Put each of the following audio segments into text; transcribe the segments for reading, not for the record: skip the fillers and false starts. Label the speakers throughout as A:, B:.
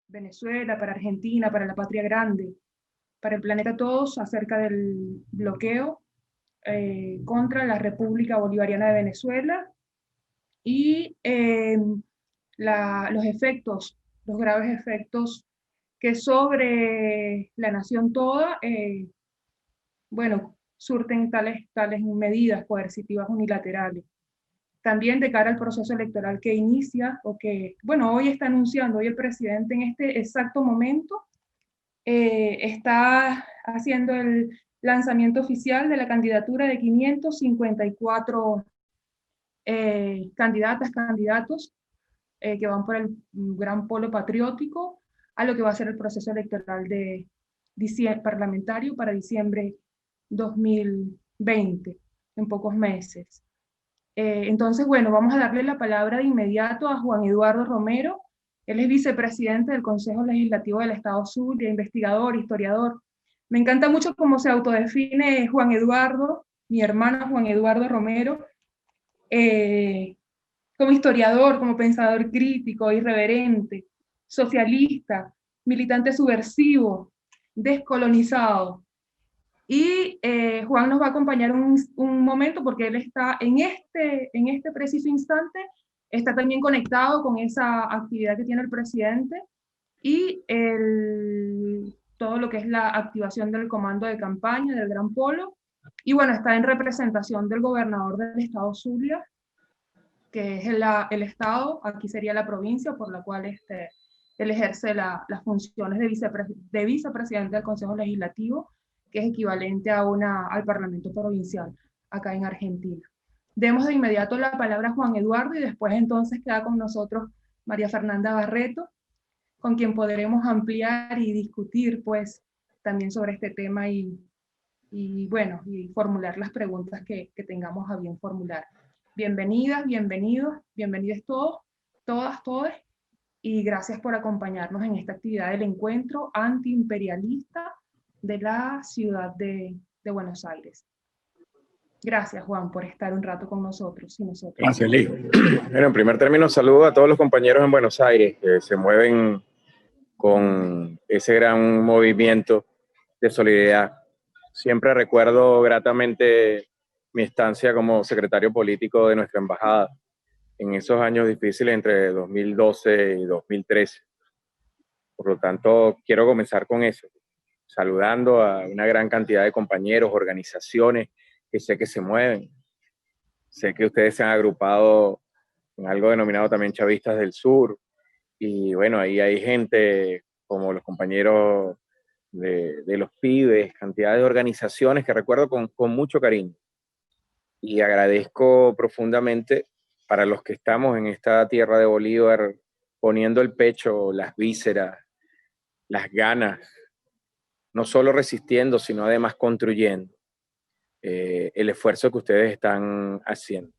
A: Venezuela, para Argentina, para la patria grande, para el planeta todos, acerca del bloqueo contra la República Bolivariana de Venezuela y los efectos, los graves efectos que sobre la nación toda, bueno, surten tales medidas coercitivas unilaterales. También de cara al proceso electoral que inicia, o que, bueno, hoy está anunciando, hoy el presidente en este exacto momento está haciendo el lanzamiento oficial de la candidatura de 554 candidatos que van por el gran polo patriótico a lo que va a ser el proceso electoral de parlamentario para diciembre 2020, en pocos meses. Entonces, bueno, vamos a darle la palabra de inmediato a Juan Eduardo Romero. Él es vicepresidente del Consejo Legislativo del Estado Zulia, investigador, historiador. Me encanta mucho cómo se autodefine Juan Eduardo, mi hermano Juan Eduardo Romero, como historiador, como pensador crítico, irreverente, socialista, militante subversivo, descolonizado. Y Juan nos va a acompañar un momento porque él está en este preciso instante, está también conectado con esa actividad que tiene el presidente y todo lo que es la activación del comando de campaña del Gran Polo. Y bueno, está en representación del gobernador del estado Zulia, que es el estado, aquí sería la provincia por la cual él ejerce las funciones de vicepresidente del Consejo Legislativo, que es equivalente al Parlamento Provincial, acá en Argentina. Demos de inmediato la palabra a Juan Eduardo y después entonces queda con nosotros María Fernanda Barreto, con quien podremos ampliar y discutir pues también sobre este tema y bueno, y formular las preguntas que tengamos a bien formular. Bienvenidas, bienvenidos, bienvenidos todos, todas, todos, y gracias por acompañarnos en esta actividad del encuentro antiimperialista de la ciudad de Buenos Aires. Gracias, Juan, por estar un rato con nosotros y nosotros.
B: Gracias, Liz. Bueno, en primer término, saludo a todos los compañeros en Buenos Aires que se mueven con ese gran movimiento de solidaridad. Siempre recuerdo gratamente mi estancia como secretario político de nuestra embajada en esos años difíciles entre 2012 y 2013. Por lo tanto, quiero comenzar con eso, saludando a una gran cantidad de compañeros, organizaciones que sé que se mueven. Sé que ustedes se han agrupado en algo denominado también Chavistas del Sur, y bueno, ahí hay gente como los compañeros de los pibes, cantidad de organizaciones que recuerdo con mucho cariño. Y agradezco profundamente para los que estamos en esta tierra de Bolívar, poniendo el pecho, las vísceras, las ganas, no solo resistiendo, sino además construyendo el esfuerzo que ustedes están haciendo.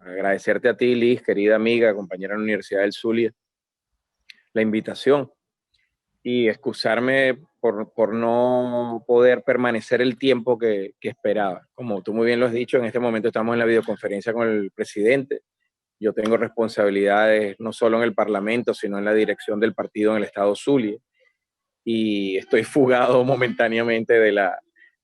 B: Agradecerte a ti, Liz, querida amiga, compañera de la Universidad del Zulia, la invitación y excusarme por no poder permanecer el tiempo que esperaba. Como tú muy bien lo has dicho, en este momento estamos en la videoconferencia con el presidente. Yo tengo responsabilidades no solo en el Parlamento, sino en la dirección del partido en el estado Zulia. Y estoy fugado momentáneamente de la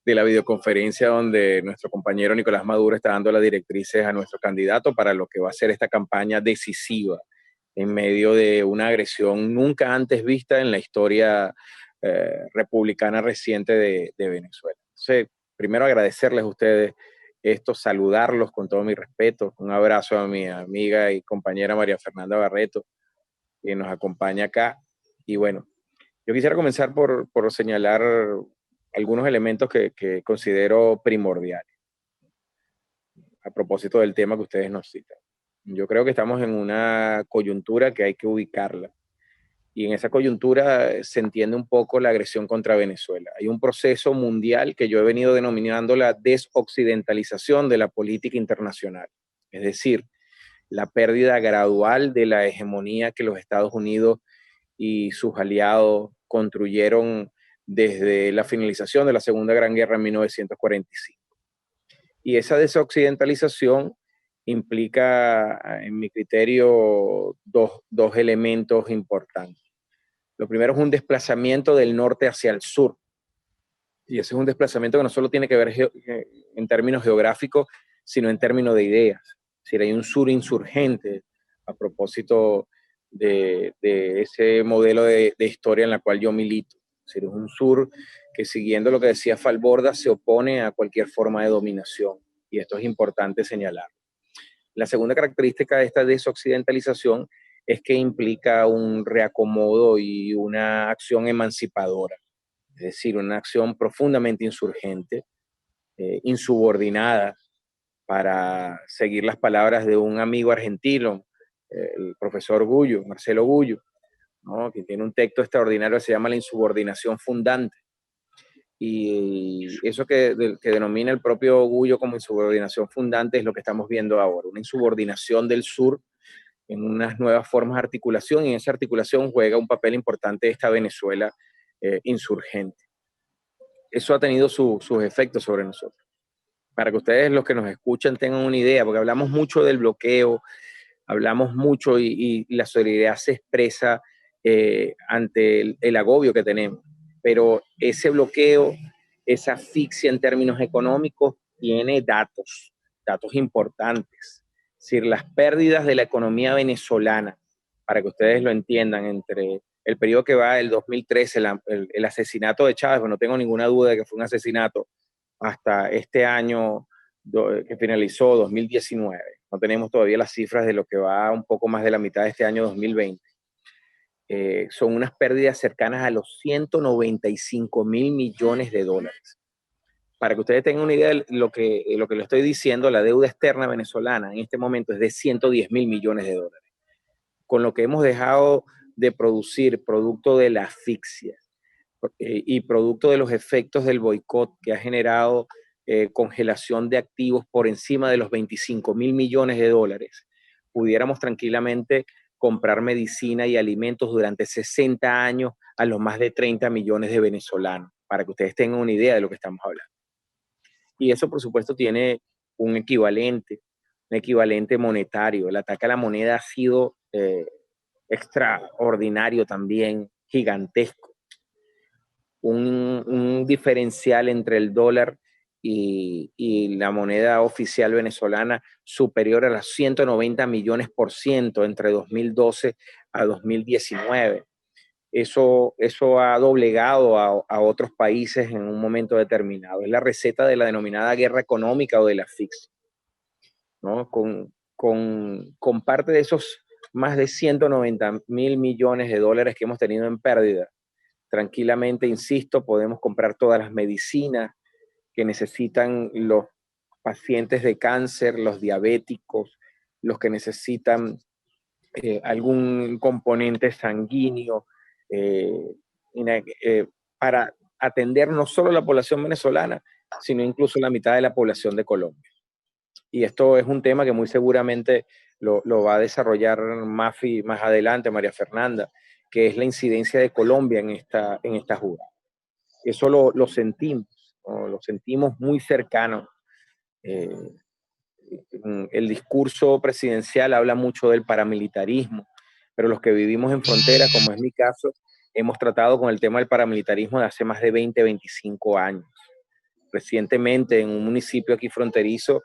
B: videoconferencia donde nuestro compañero Nicolás Maduro está dando las directrices a nuestro candidato para lo que va a ser esta campaña decisiva en medio de una agresión nunca antes vista en la historia republicana reciente de Venezuela. Entonces, primero agradecerles a ustedes esto, saludarlos con todo mi respeto, un abrazo a mi amiga y compañera María Fernanda Barreto, que nos acompaña acá. Y bueno, yo quisiera comenzar por señalar algunos elementos que considero primordiales a propósito del tema que ustedes nos citan. Yo creo que estamos en una coyuntura que hay que ubicarla. Y en esa coyuntura se entiende un poco la agresión contra Venezuela. Hay un proceso mundial que yo he venido denominando la desoccidentalización de la política internacional. Es decir, la pérdida gradual de la hegemonía que los Estados Unidos y sus aliados construyeron desde la finalización de la Segunda Gran Guerra en 1945. Y esa desoccidentalización implica, en mi criterio, dos elementos importantes. Lo primero es un desplazamiento del norte hacia el sur. Y ese es un desplazamiento que no solo tiene que ver en términos geográficos, sino en términos de ideas. Es decir, hay un sur insurgente a propósito de ese modelo de historia en la cual yo milito. Es decir, es un sur que, siguiendo lo que decía Falborda, se opone a cualquier forma de dominación. Y esto es importante señalar. La segunda característica de esta desoccidentalización es que implica un reacomodo y una acción emancipadora. Es decir, una acción profundamente insurgente, insubordinada, para seguir las palabras de un amigo argentino, el profesor Gullo, Marcelo Gullo, ¿no? Que tiene un texto extraordinario que se llama La insubordinación fundante. Y eso que denomina el propio Gullo como insubordinación fundante es lo que estamos viendo ahora, una insubordinación del sur en unas nuevas formas de articulación, y en esa articulación juega un papel importante esta Venezuela insurgente. Eso ha tenido sus efectos sobre nosotros. Para que ustedes, los que nos escuchan, tengan una idea, porque hablamos mucho del bloqueo, hablamos mucho y la solidaridad se expresa ante el agobio que tenemos, pero ese bloqueo, esa asfixia en términos económicos, tiene datos importantes. Es decir, las pérdidas de la economía venezolana, para que ustedes lo entiendan, entre el periodo que va del 2013, el asesinato de Chávez, no tengo ninguna duda de que fue un asesinato, hasta este año que finalizó 2019. No tenemos todavía las cifras de lo que va un poco más de la mitad de este año 2020. Son unas pérdidas cercanas a los 195.000 millones de dólares. Para que ustedes tengan una idea de lo que le estoy diciendo, la deuda externa venezolana en este momento es de 110.000 millones de dólares. Con lo que hemos dejado de producir, producto de la asfixia y producto de los efectos del boicot que ha generado congelación de activos por encima de los 25.000 millones de dólares, pudiéramos tranquilamente comprar medicina y alimentos durante 60 años a los más de 30 millones de venezolanos, para que ustedes tengan una idea de lo que estamos hablando. Y eso, por supuesto, tiene un equivalente monetario. El ataque a la moneda ha sido extraordinario también, gigantesco. Un diferencial entre el dólar y la moneda oficial venezolana superior a los 190 millones% entre 2012 a 2019. Eso ha doblegado a otros países en un momento determinado. Es la receta de la denominada guerra económica o de la asfixia, ¿no? Con parte de esos más de 190.000 millones de dólares que hemos tenido en pérdida, tranquilamente, insisto, podemos comprar todas las medicinas que necesitan los pacientes de cáncer, los diabéticos, los que necesitan algún componente sanguíneo, para atender no solo la población venezolana, sino incluso la mitad de la población de Colombia. Y esto es un tema que muy seguramente lo va a desarrollar Mafi más adelante, María Fernanda, que es la incidencia de Colombia en esta jugada. Eso lo sentimos, ¿no? Lo sentimos muy cercano. El discurso presidencial habla mucho del paramilitarismo, pero los que vivimos en frontera, como es mi caso, hemos tratado con el tema del paramilitarismo de hace más de 20, 25 años. Recientemente, en un municipio aquí fronterizo,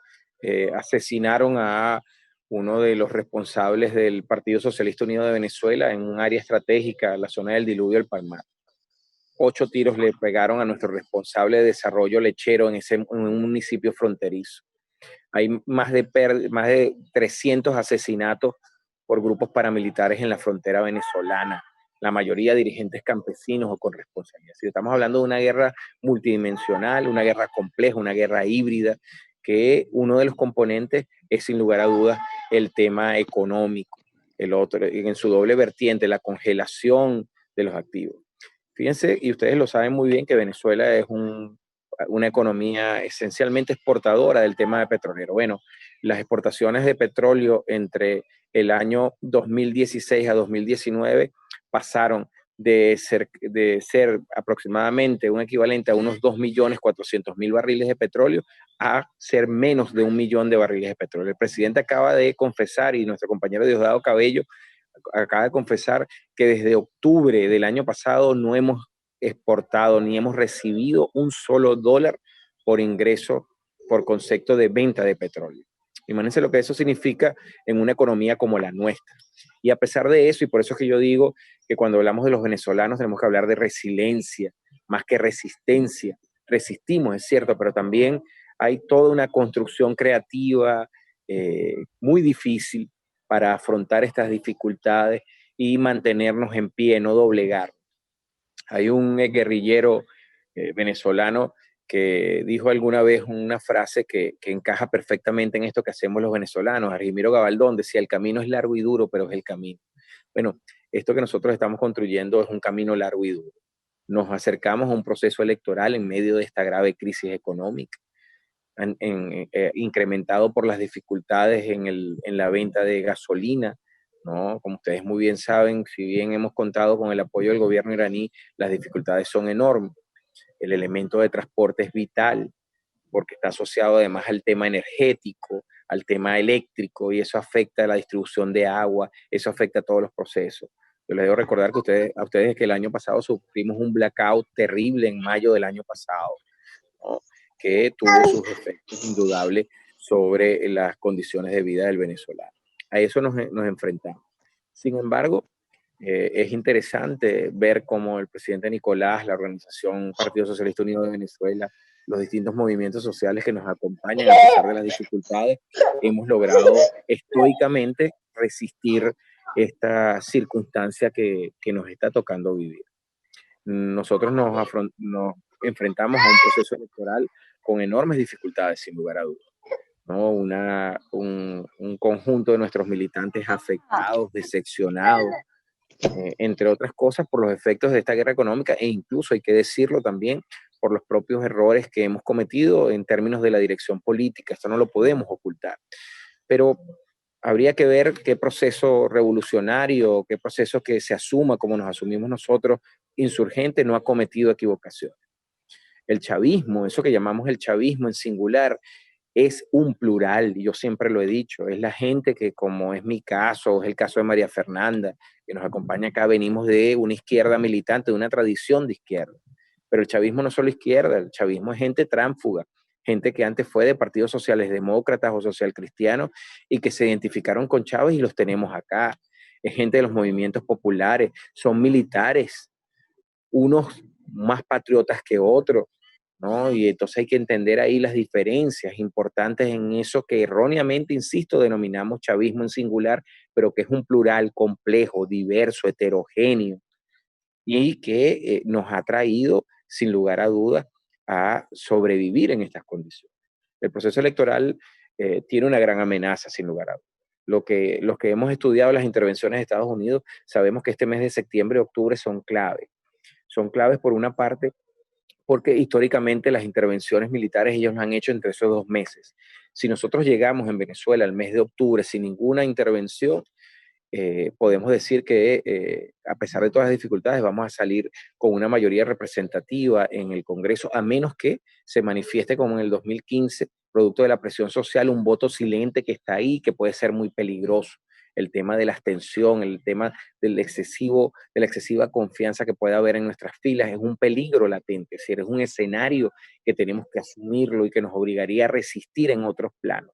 B: asesinaron a uno de los responsables del Partido Socialista Unido de Venezuela en un área estratégica, la zona del Diluvio del Palmar. 8 tiros le pegaron a nuestro responsable de desarrollo lechero en un municipio fronterizo. Hay más de 300 asesinatos por grupos paramilitares en la frontera venezolana, la mayoría dirigentes campesinos o con responsabilidad. Si estamos hablando de una guerra multidimensional, una guerra compleja, una guerra híbrida, que uno de los componentes es sin lugar a dudas el tema económico, el otro en su doble vertiente, la congelación de los activos. Fíjense, y ustedes lo saben muy bien, que Venezuela es una economía esencialmente exportadora del tema de petrolero. Bueno, las exportaciones de petróleo entre el año 2016 a 2019 pasaron de ser aproximadamente un equivalente a unos 2.400.000 barriles de petróleo a ser menos de 1 millón de barriles de petróleo. El presidente acaba de confesar, y nuestro compañero Diosdado Cabello acaba de confesar que desde octubre del año pasado no hemos exportado ni hemos recibido un solo dólar por ingreso, por concepto de venta de petróleo. Imagínense lo que eso significa en una economía como la nuestra. Y a pesar de eso, y por eso es que yo digo que cuando hablamos de los venezolanos tenemos que hablar de resiliencia, más que resistencia. Resistimos, es cierto, pero también hay toda una construcción creativa muy difícil para afrontar estas dificultades y mantenernos en pie, no doblegar. Hay un guerrillero venezolano que dijo alguna vez una frase que encaja perfectamente en esto que hacemos los venezolanos. Argimiro Gabaldón decía, el camino es largo y duro, pero es el camino. Bueno, esto que nosotros estamos construyendo es un camino largo y duro. Nos acercamos a un proceso electoral en medio de esta grave crisis económica, incrementado por las dificultades en la venta de gasolina, ¿no? Como ustedes muy bien saben, si bien hemos contado con el apoyo del gobierno iraní, las dificultades son enormes. El elemento de transporte es vital porque está asociado además al tema energético, al tema eléctrico, y eso afecta a la distribución de agua, eso afecta a todos los procesos. Yo les debo recordar que a ustedes que el año pasado sufrimos un blackout terrible en mayo del año pasado, ¿no? Que tuvo sus efectos indudables sobre las condiciones de vida del venezolano. A eso nos enfrentamos. Sin embargo, es interesante ver cómo el presidente Nicolás, la organización Partido Socialista Unido de Venezuela, los distintos movimientos sociales que nos acompañan a pesar de las dificultades, hemos logrado estoicamente resistir esta circunstancia que nos está tocando vivir. Nosotros nos enfrentamos a un proceso electoral con enormes dificultades, sin lugar a dudas, ¿no? Un conjunto de nuestros militantes afectados, decepcionados, entre otras cosas por los efectos de esta guerra económica e incluso, hay que decirlo también, por los propios errores que hemos cometido en términos de la dirección política. Esto no lo podemos ocultar. Pero habría que ver qué proceso revolucionario, qué proceso que se asuma como nos asumimos nosotros, insurgente, no ha cometido equivocaciones. El chavismo, eso que llamamos el chavismo en singular, es un plural, y yo siempre lo he dicho, es la gente que, como es mi caso, es el caso de María Fernanda, que nos acompaña acá, venimos de una izquierda militante, de una tradición de izquierda. Pero el chavismo no es solo izquierda, el chavismo es gente tránfuga, gente que antes fue de partidos sociales demócratas o social cristianos y que se identificaron con Chávez y los tenemos acá. Es gente de los movimientos populares, son militares, unos más patriotas que otros, ¿no? Y entonces hay que entender ahí las diferencias importantes en eso que erróneamente, insisto, denominamos chavismo en singular, pero que es un plural complejo, diverso, heterogéneo, y que nos ha traído, sin lugar a dudas, a sobrevivir en estas condiciones. El proceso electoral tiene una gran amenaza, sin lugar a dudas. Los que hemos estudiado las intervenciones de Estados Unidos sabemos que este mes de septiembre y octubre son claves. Son claves por una parte porque históricamente las intervenciones militares ellos lo han hecho entre esos 2 meses. Si nosotros llegamos en Venezuela al mes de octubre sin ninguna intervención, podemos decir que a pesar de todas las dificultades vamos a salir con una mayoría representativa en el Congreso, a menos que se manifieste como en el 2015, producto de la presión social, un voto silente que está ahí, que puede ser muy peligroso. El tema de la abstención, el tema de la excesiva confianza que puede haber en nuestras filas es un peligro latente, es decir, es un escenario que tenemos que asumirlo y que nos obligaría a resistir en otros planos,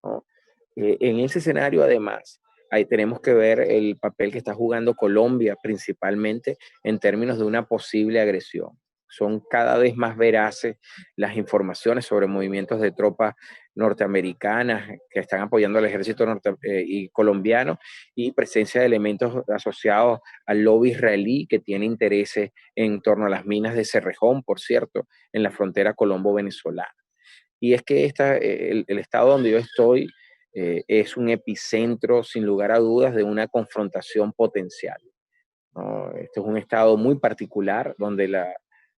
B: ¿no? En ese escenario, además, ahí tenemos que ver el papel que está jugando Colombia, principalmente en términos de una posible agresión. Son cada vez más veraces las informaciones sobre movimientos de tropas norteamericanas que están apoyando al ejército y colombiano y presencia de elementos asociados al lobby israelí que tiene intereses en torno a las minas de Cerrejón, por cierto, en la frontera colombo-venezolana. Y es que el estado donde yo estoy es un epicentro, sin lugar a dudas, de una confrontación potencial, ¿no? Este es un estado muy particular donde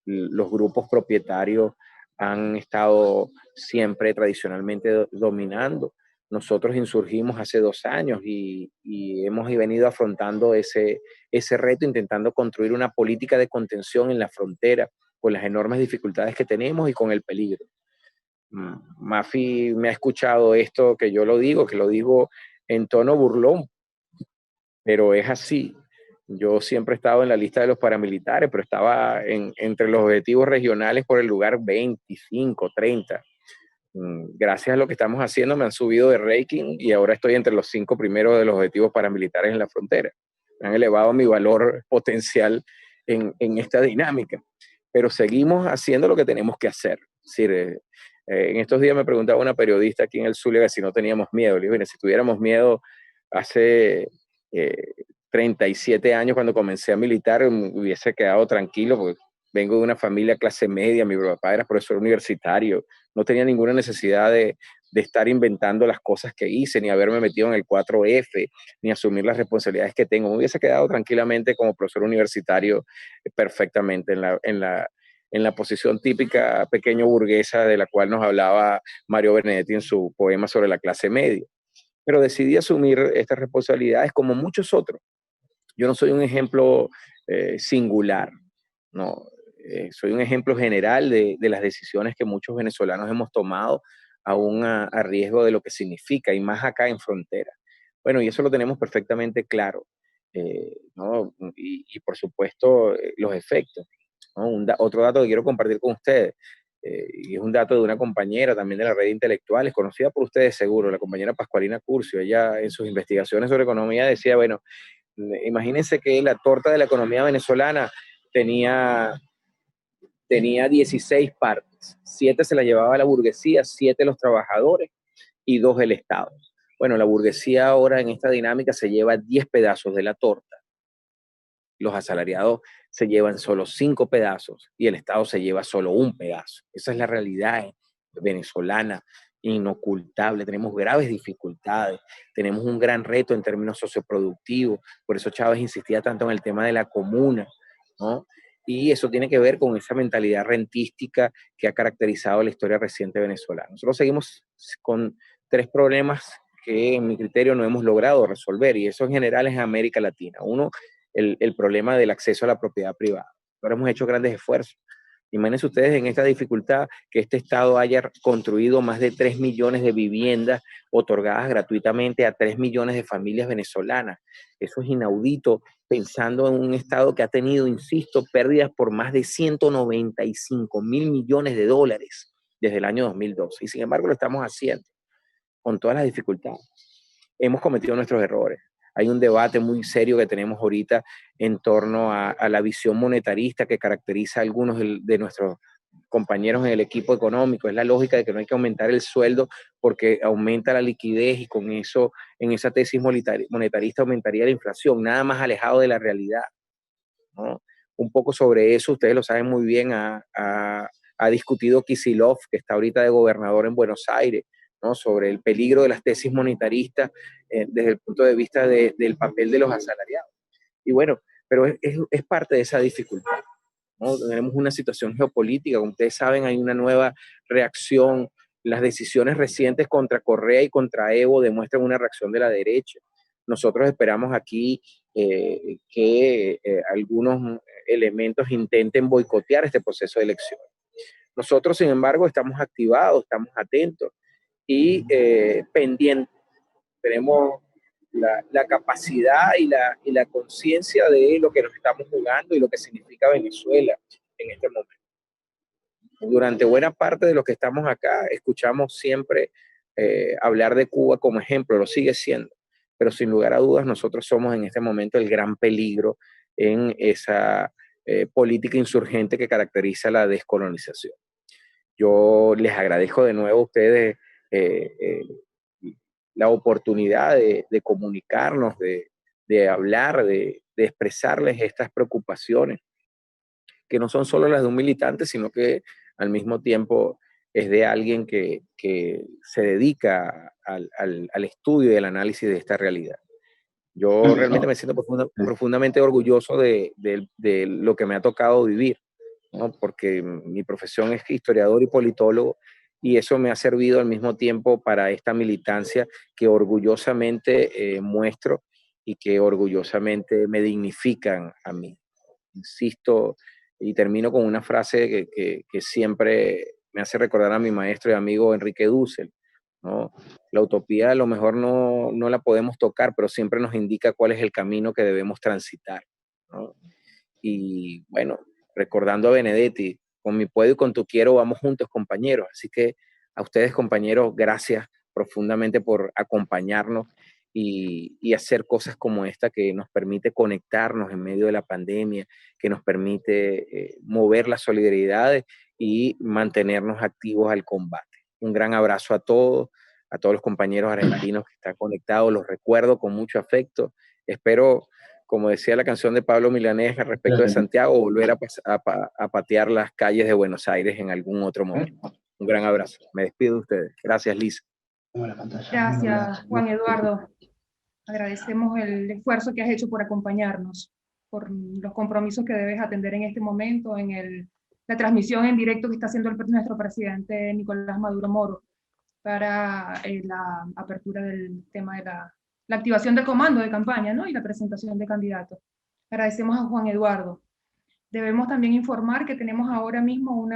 B: los grupos propietarios han estado siempre tradicionalmente dominando. Nosotros insurgimos hace 2 años y hemos venido afrontando ese reto, intentando construir una política de contención en la frontera, con las enormes dificultades que tenemos y con el peligro. Mafi me ha escuchado esto que yo lo digo, que lo digo en tono burlón, pero es así. Yo siempre he estado en la lista de los paramilitares, pero estaba entre los objetivos regionales por el lugar 25, 30. Gracias a lo que estamos haciendo me han subido de ranking y ahora estoy entre los 5 primeros de los objetivos paramilitares en la frontera. Me han elevado mi valor potencial en esta dinámica, pero seguimos haciendo lo que tenemos que hacer. Es decir, en estos días me preguntaba una periodista aquí en el Zulia si no teníamos miedo. Le dije, si tuviéramos miedo hace 37 años cuando comencé a militar, me hubiese quedado tranquilo, porque vengo de una familia clase media, mi papá era profesor universitario, no tenía ninguna necesidad de estar inventando las cosas que hice, ni haberme metido en el 4F, ni asumir las responsabilidades que tengo. Me hubiese quedado tranquilamente como profesor universitario perfectamente en la posición típica pequeño burguesa de la cual nos hablaba Mario Benedetti en su poema sobre la clase media. Pero decidí asumir estas responsabilidades como muchos otros. Yo no soy un ejemplo singular, no, soy un ejemplo general de las decisiones que muchos venezolanos hemos tomado, aún a riesgo de lo que significa, y más acá en frontera. Bueno, y eso lo tenemos perfectamente claro, ¿no? Y por supuesto, los efectos, ¿no? Otro dato que quiero compartir con ustedes, y es un dato de una compañera también de la red de intelectuales, conocida por ustedes seguro, la compañera Pascualina Curcio. Ella en sus investigaciones sobre economía decía, bueno, imagínense que la torta de la economía venezolana tenía, tenía 16 partes. 7 se la llevaba la burguesía, 7 los trabajadores y 2 el Estado. Bueno, la burguesía ahora en esta dinámica se lleva 10 pedazos de la torta. Los asalariados se llevan solo 5 pedazos y el Estado se lleva solo un pedazo. Esa es la realidad venezolana, inocultable. Tenemos graves dificultades, tenemos un gran reto en términos socioproductivos. Por eso Chávez insistía tanto en el tema de la comuna, ¿no? Y eso tiene que ver con esa mentalidad rentística que ha caracterizado la historia reciente venezolana. Nosotros seguimos con 3 problemas que en mi criterio no hemos logrado resolver, y eso en general es en América Latina. Uno, el problema del acceso a la propiedad privada. Ahora hemos hecho grandes esfuerzos. Imagínense ustedes en esta dificultad que este Estado haya construido más de 3 millones de viviendas otorgadas gratuitamente a 3 millones de familias venezolanas. Eso es inaudito, pensando en un Estado que ha tenido, insisto, pérdidas por más de 195.000 millones de dólares desde el año 2012. Y sin embargo lo estamos haciendo con todas las dificultades. Hemos cometido nuestros errores. Hay un debate muy serio que tenemos ahorita en torno a la visión monetarista que caracteriza a algunos de nuestros compañeros en el equipo económico. Es la lógica de que no hay que aumentar el sueldo porque aumenta la liquidez y con eso, en esa tesis monetarista, aumentaría la inflación. Nada más alejado de la realidad, ¿no? Un poco sobre eso, ustedes lo saben muy bien, ha discutido Kicillof, que está ahorita de gobernador en Buenos Aires, ¿no? Sobre el peligro de las tesis monetaristas desde el punto de vista del papel de los asalariados. Y bueno, pero es parte de esa dificultad, ¿no? Tenemos una situación geopolítica, como ustedes saben, hay una nueva reacción. Las decisiones recientes contra Correa y contra Evo demuestran una reacción de la derecha. Nosotros esperamos aquí que algunos elementos intenten boicotear este proceso de elección. Nosotros, sin embargo, estamos activados, estamos atentos y pendientes. Tenemos la capacidad y la conciencia de lo que nos estamos jugando y lo que significa Venezuela en este momento. Durante buena parte de los que estamos acá, escuchamos siempre hablar de Cuba como ejemplo, lo sigue siendo, pero sin lugar a dudas nosotros somos en este momento el gran peligro en esa política insurgente que caracteriza la descolonización. Yo les agradezco de nuevo a ustedes la oportunidad de comunicarnos, de hablar, de expresarles estas preocupaciones, que no son solo las de un militante, sino que al mismo tiempo es de alguien que se dedica al estudio y al análisis de esta realidad. Yo realmente me siento profundamente orgulloso de lo que me ha tocado vivir, ¿no? Porque mi profesión es historiador y politólogo, y eso me ha servido al mismo tiempo para esta militancia que orgullosamente muestro y que orgullosamente me dignifican a mí. Insisto, y termino con una frase que siempre me hace recordar a mi maestro y amigo Enrique Dussel, ¿no? La utopía a lo mejor no la podemos tocar, pero siempre nos indica cuál es el camino que debemos transitar, ¿no? Y bueno, recordando a Benedetti, con mi puedo y con tu quiero vamos juntos, compañeros. Así que a ustedes, compañeros, gracias profundamente por acompañarnos y hacer cosas como esta que nos permite conectarnos en medio de la pandemia, que nos permite mover las solidaridades y mantenernos activos al combate. Un gran abrazo a todos los compañeros argentinos que están conectados, los recuerdo con mucho afecto. Espero, como decía la canción de Pablo Milanés respecto de Santiago, volver a patear las calles de Buenos Aires en algún otro momento. Un gran abrazo. Me despido de ustedes. Gracias, Liz.
A: Gracias, Juan Eduardo. Agradecemos el esfuerzo que has hecho por acompañarnos, por los compromisos que debes atender en este momento, en la transmisión en directo que está haciendo nuestro presidente Nicolás Maduro Moro para la apertura del tema de la activación del comando de campaña, ¿no? Y la presentación de candidatos. Agradecemos a Juan Eduardo. Debemos también informar que tenemos ahora mismo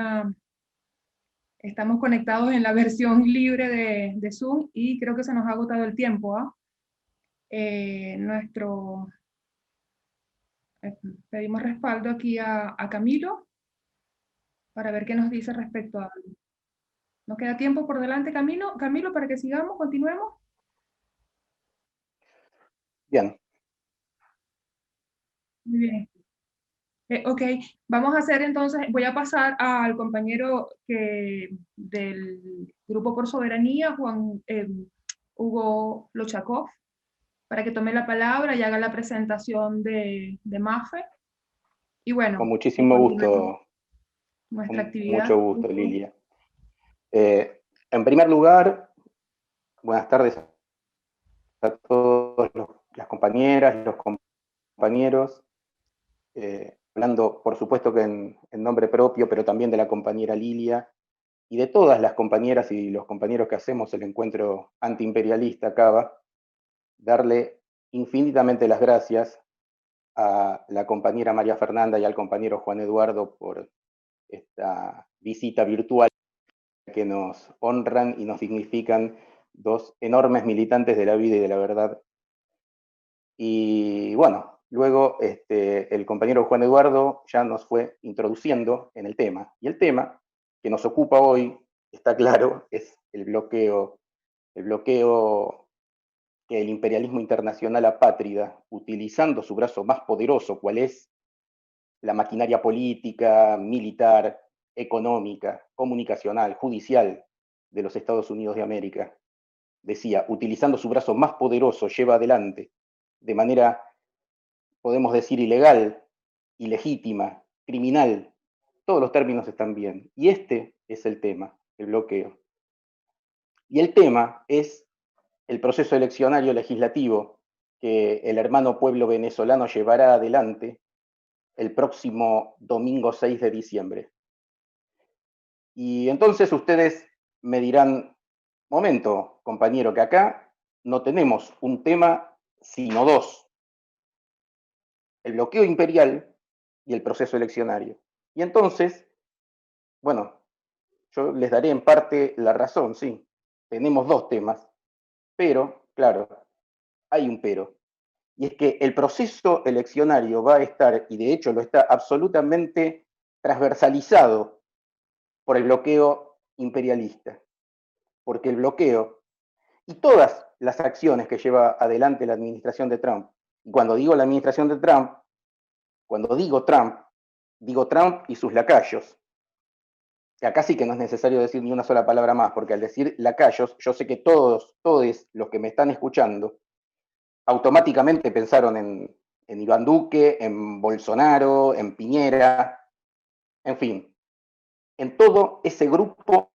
A: estamos conectados en la versión libre de Zoom y creo que se nos ha agotado el tiempo, ¿ah? Pedimos respaldo aquí a Camilo para ver qué nos dice respecto a... ¿Nos queda tiempo por delante, Camilo, para que sigamos, continuemos?
C: Bien.
A: Muy bien. Ok, vamos a hacer entonces, voy a pasar al compañero del Grupo por Soberanía, Hugo Lochakov, para que tome la palabra y haga la presentación de MAFE. Y bueno,
C: con muchísimo gusto.
A: Nuestra actividad.
C: Mucho gusto, Lilia. En primer lugar, buenas tardes a todas las compañeras y los compañeros. Hablando, por supuesto, que en nombre propio, pero también de la compañera Lilia y de todas las compañeras y los compañeros que hacemos el encuentro antiimperialista CABA, darle infinitamente las gracias a la compañera María Fernanda y al compañero Juan Eduardo por esta visita virtual que nos honran y nos dignifican, dos enormes militantes de la vida y de la verdad. Y bueno, luego el compañero Juan Eduardo ya nos fue introduciendo en el tema. Y el tema que nos ocupa hoy, está claro, es el bloqueo que el imperialismo internacional apátrida, utilizando su brazo más poderoso, cual es la maquinaria política, militar, económica, comunicacional, judicial de los Estados Unidos de América, decía, utilizando su brazo más poderoso, lleva adelante de manera, podemos decir, ilegal, ilegítima, criminal, todos los términos están bien. Y este es el tema, el bloqueo. Y el tema es el proceso eleccionario legislativo que el hermano pueblo venezolano llevará adelante el próximo domingo 6 de diciembre. Y entonces ustedes me dirán, momento, compañero, que acá no tenemos un tema, sino dos: el bloqueo imperial y el proceso eleccionario. Y entonces, bueno, yo les daré en parte la razón, sí, tenemos dos temas, pero, claro, hay un pero. Y es que el proceso eleccionario va a estar, y de hecho lo está, absolutamente transversalizado por el bloqueo imperialista. Porque el bloqueo y todas las acciones que lleva adelante la administración de Trump, y cuando digo la administración de Trump, cuando digo Trump y sus lacayos. Y acá sí que no es necesario decir ni una sola palabra más, porque al decir lacayos, yo sé que todos los que me están escuchando, automáticamente pensaron en Iván Duque, en Bolsonaro, en Piñera, en fin, en todo ese grupo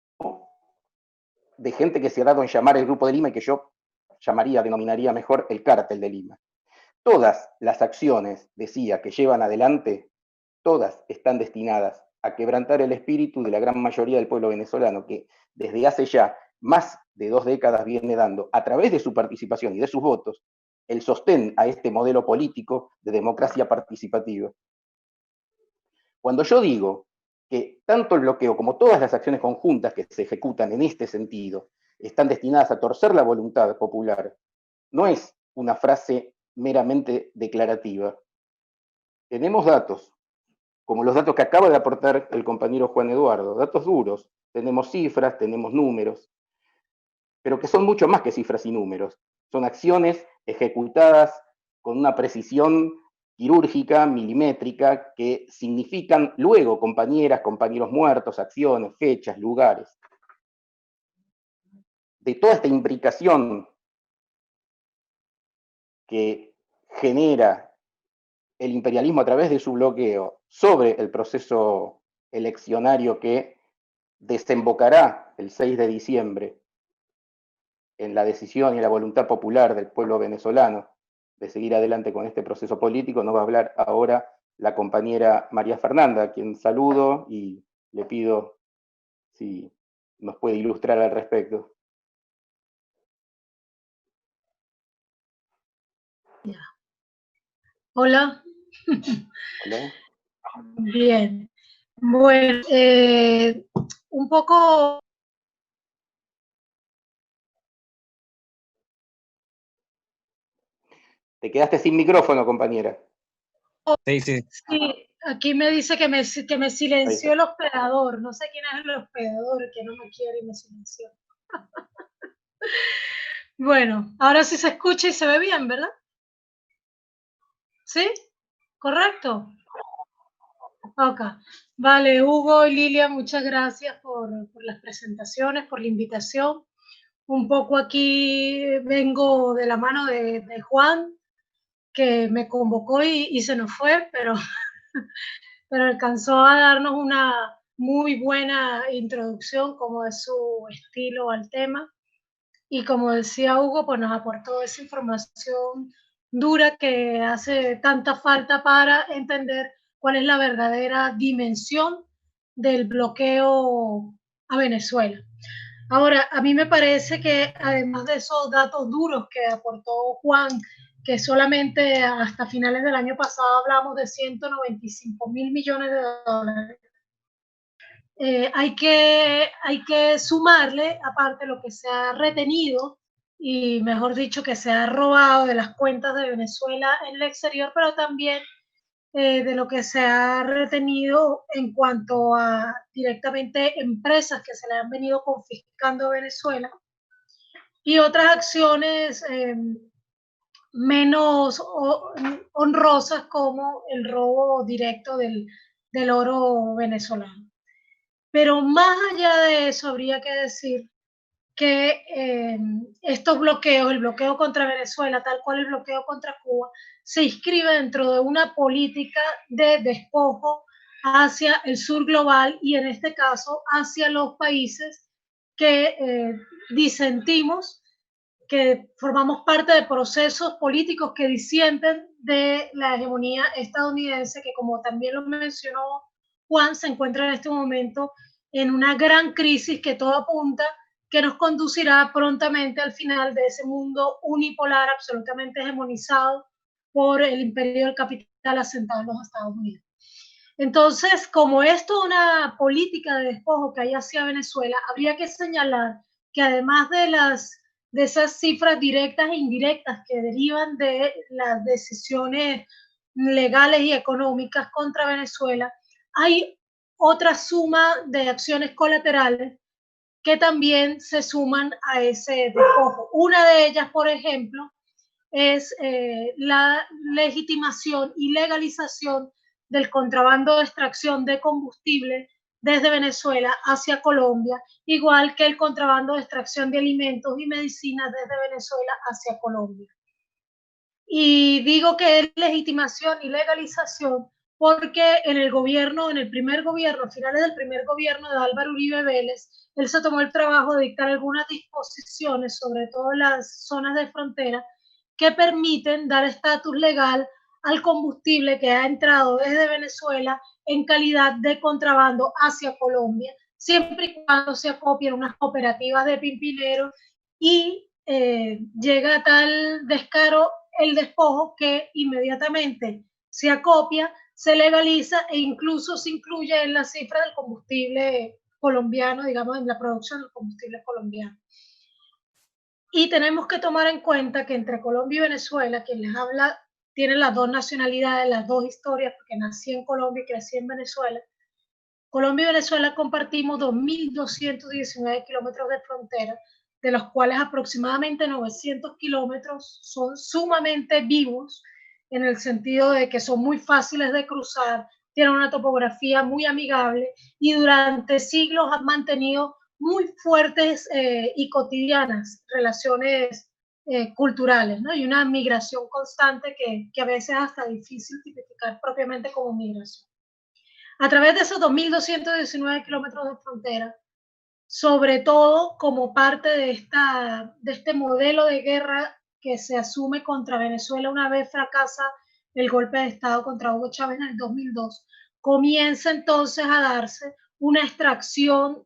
C: de gente que se ha dado en llamar el Grupo de Lima y que yo denominaría mejor el Cártel de Lima. Todas las acciones, decía, que llevan adelante, todas están destinadas a quebrantar el espíritu de la gran mayoría del pueblo venezolano, que desde hace ya más de 2 décadas viene dando, a través de su participación y de sus votos, el sostén a este modelo político de democracia participativa. Cuando yo digo que tanto el bloqueo como todas las acciones conjuntas que se ejecutan en este sentido están destinadas a torcer la voluntad popular, no es una frase meramente declarativa. Tenemos datos, como los datos que acaba de aportar el compañero Juan Eduardo, datos duros, tenemos cifras, tenemos números, pero que son mucho más que cifras y números. Son acciones ejecutadas con una precisión quirúrgica, milimétrica, que significan luego compañeras, compañeros muertos, acciones, fechas, lugares. De toda esta imbricación que genera el imperialismo a través de su bloqueo sobre el proceso eleccionario que desembocará el 6 de diciembre en la decisión y la voluntad popular del pueblo venezolano de seguir adelante con este proceso político, nos va a hablar ahora la compañera María Fernanda, a quien saludo y le pido si nos puede ilustrar al respecto.
D: Hola.
C: Hola.
D: Bien. Bueno, un poco...
C: Te quedaste sin micrófono, compañera.
E: Sí, sí.
D: Sí, aquí me dice que me silenció el hospedador. No sé quién es el hospedador, que no me quiere y me silenció. Bueno, ahora sí se escucha y se ve bien, ¿verdad? ¿Sí? ¿Correcto? Ok. Vale, Hugo y Lilia, muchas gracias por las presentaciones, por la invitación. Un poco aquí vengo de la mano de Juan, que me convocó y se nos fue, pero alcanzó a darnos una muy buena introducción, como es su estilo al tema. Y como decía Hugo, pues nos aportó esa información dura que hace tanta falta para entender cuál es la verdadera dimensión del bloqueo a Venezuela. Ahora, a mí me parece que además de esos datos duros que aportó Juan, que solamente hasta finales del año pasado hablamos de 195.000 millones de dólares, hay que sumarle, aparte, lo que se ha retenido y, mejor dicho, que se ha robado de las cuentas de Venezuela en el exterior, pero también de lo que se ha retenido en cuanto a directamente empresas que se le han venido confiscando a Venezuela y otras acciones menos honrosas, como el robo directo del oro venezolano. Pero más allá de eso, habría que decir que estos bloqueos, el bloqueo contra Venezuela, tal cual el bloqueo contra Cuba, se inscribe dentro de una política de despojo hacia el sur global y, en este caso, hacia los países que disentimos, que formamos parte de procesos políticos que disienten de la hegemonía estadounidense, que, como también lo mencionó Juan, se encuentra en este momento en una gran crisis que todo apunta que nos conducirá prontamente al final de ese mundo unipolar absolutamente hegemonizado por el imperio del capital asentado en los Estados Unidos. Entonces, como esto es una política de despojo que hay hacia Venezuela, habría que señalar que, además de esas cifras directas e indirectas que derivan de las decisiones legales y económicas contra Venezuela, hay otra suma de acciones colaterales que también se suman a ese despojo. Una de ellas, por ejemplo, es la legitimación y legalización del contrabando de extracción de combustible desde Venezuela hacia Colombia, igual que el contrabando de extracción de alimentos y medicinas desde Venezuela hacia Colombia. Y digo que es legitimación y legalización porque en el primer gobierno, a finales del primer gobierno de Álvaro Uribe Vélez, él se tomó el trabajo de dictar algunas disposiciones, sobre todo en las zonas de frontera, que permiten dar estatus legal al combustible que ha entrado desde Venezuela en calidad de contrabando hacia Colombia, siempre y cuando se acopien unas cooperativas de pimpineros, y llega a tal descaro el despojo que inmediatamente se acopia, se legaliza e incluso se incluye en la cifra del combustible colombiano, digamos, en la producción del combustible colombiano. Y tenemos que tomar en cuenta que entre Colombia y Venezuela, quien les habla tiene las dos nacionalidades, las dos historias, porque nací en Colombia y crecí en Venezuela. Colombia y Venezuela compartimos 2.219 kilómetros de frontera, de los cuales aproximadamente 900 kilómetros son sumamente vivos, en el sentido de que son muy fáciles de cruzar, tienen una topografía muy amigable y durante siglos han mantenido muy fuertes y cotidianas relaciones culturales, ¿no? Y una migración constante que a veces es hasta difícil tipificar propiamente como migración. A través de esos 2.219 kilómetros de frontera, sobre todo como parte de este modelo de guerra que se asume contra Venezuela una vez fracasa el golpe de Estado contra Hugo Chávez en el 2002, comienza entonces a darse una extracción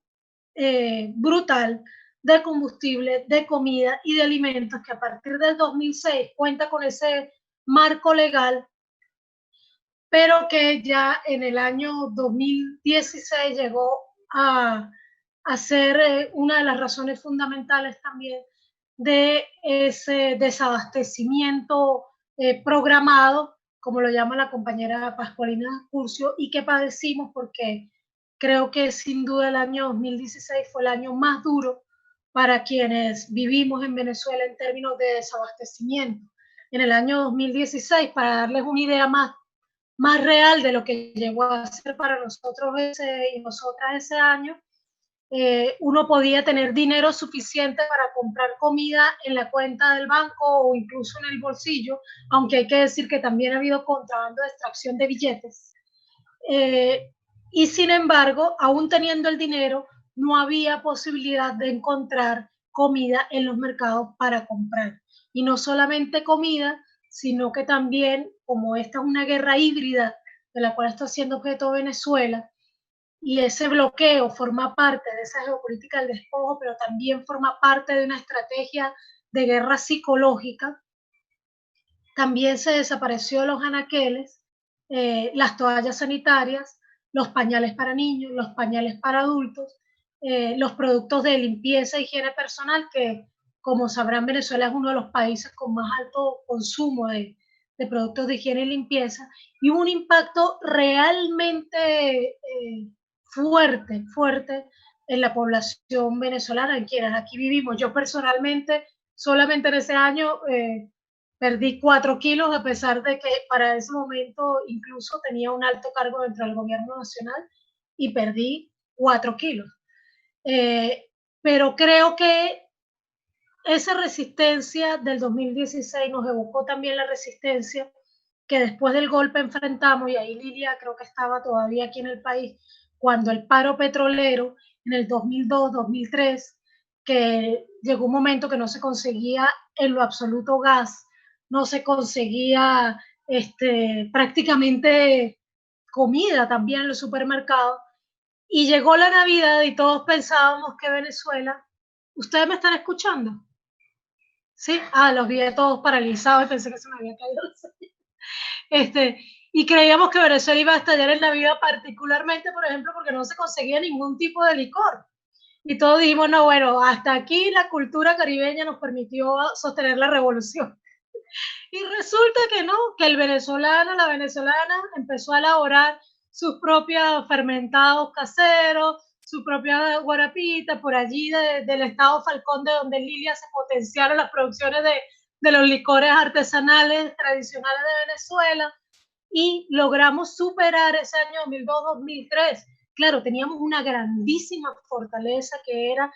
D: brutal de combustible, de comida y de alimentos que a partir del 2006 cuenta con ese marco legal, pero que ya en el año 2016 llegó a ser una de las razones fundamentales también de ese desabastecimiento programado, como lo llama la compañera Pascualina Curcio, y que padecimos porque creo que sin duda el año 2016 fue el año más duro para quienes vivimos en Venezuela en términos de desabastecimiento. En el año 2016, para darles una idea más real de lo que llegó a ser para nosotros y nosotras ese año, uno podía tener dinero suficiente para comprar comida en la cuenta del banco o incluso en el bolsillo, aunque hay que decir que también ha habido contrabando de extracción de billetes. Y sin embargo, aún teniendo el dinero, no había posibilidad de encontrar comida en los mercados para comprar. Y no solamente comida, sino que también, como esta es una guerra híbrida de la cual está siendo objeto Venezuela, y ese bloqueo forma parte de esa geopolítica del despojo, pero también forma parte de una estrategia de guerra psicológica. También se desapareció los anaqueles, las toallas sanitarias, los pañales para niños, los pañales para adultos, los productos de limpieza e higiene personal, que como sabrán Venezuela es uno de los países con más alto consumo de productos de higiene y limpieza, y hubo un impacto realmente fuerte en la población venezolana, en quienes aquí vivimos. Yo personalmente, solamente en ese año, perdí 4 kilos, a pesar de que para ese momento incluso tenía un alto cargo dentro del gobierno nacional, y perdí 4 kilos. Pero creo que esa resistencia del 2016 nos evocó también la resistencia que después del golpe enfrentamos, y ahí Lilia creo que estaba todavía aquí en el país, cuando el paro petrolero en el 2002-2003, que llegó un momento que no se conseguía en lo absoluto gas, no se conseguía prácticamente comida también en los supermercados, y llegó la Navidad y todos pensábamos que Venezuela, ¿ustedes me están escuchando? Sí, los vi todos paralizados y pensé que se me había caído el sueño. Y creíamos que Venezuela iba a estallar en Navidad, particularmente, por ejemplo, porque no se conseguía ningún tipo de licor. Y todos dijimos, no, bueno, hasta aquí la cultura caribeña nos permitió sostener la revolución. Y resulta que no, que el venezolano, la venezolana empezó a elaborar sus propios fermentados caseros, su propia guarapita, por allí del estado Falcón, de donde Lilia se potenciaron las producciones de los licores artesanales tradicionales de Venezuela, y logramos superar ese año 2002-2003. Claro, teníamos una grandísima fortaleza que era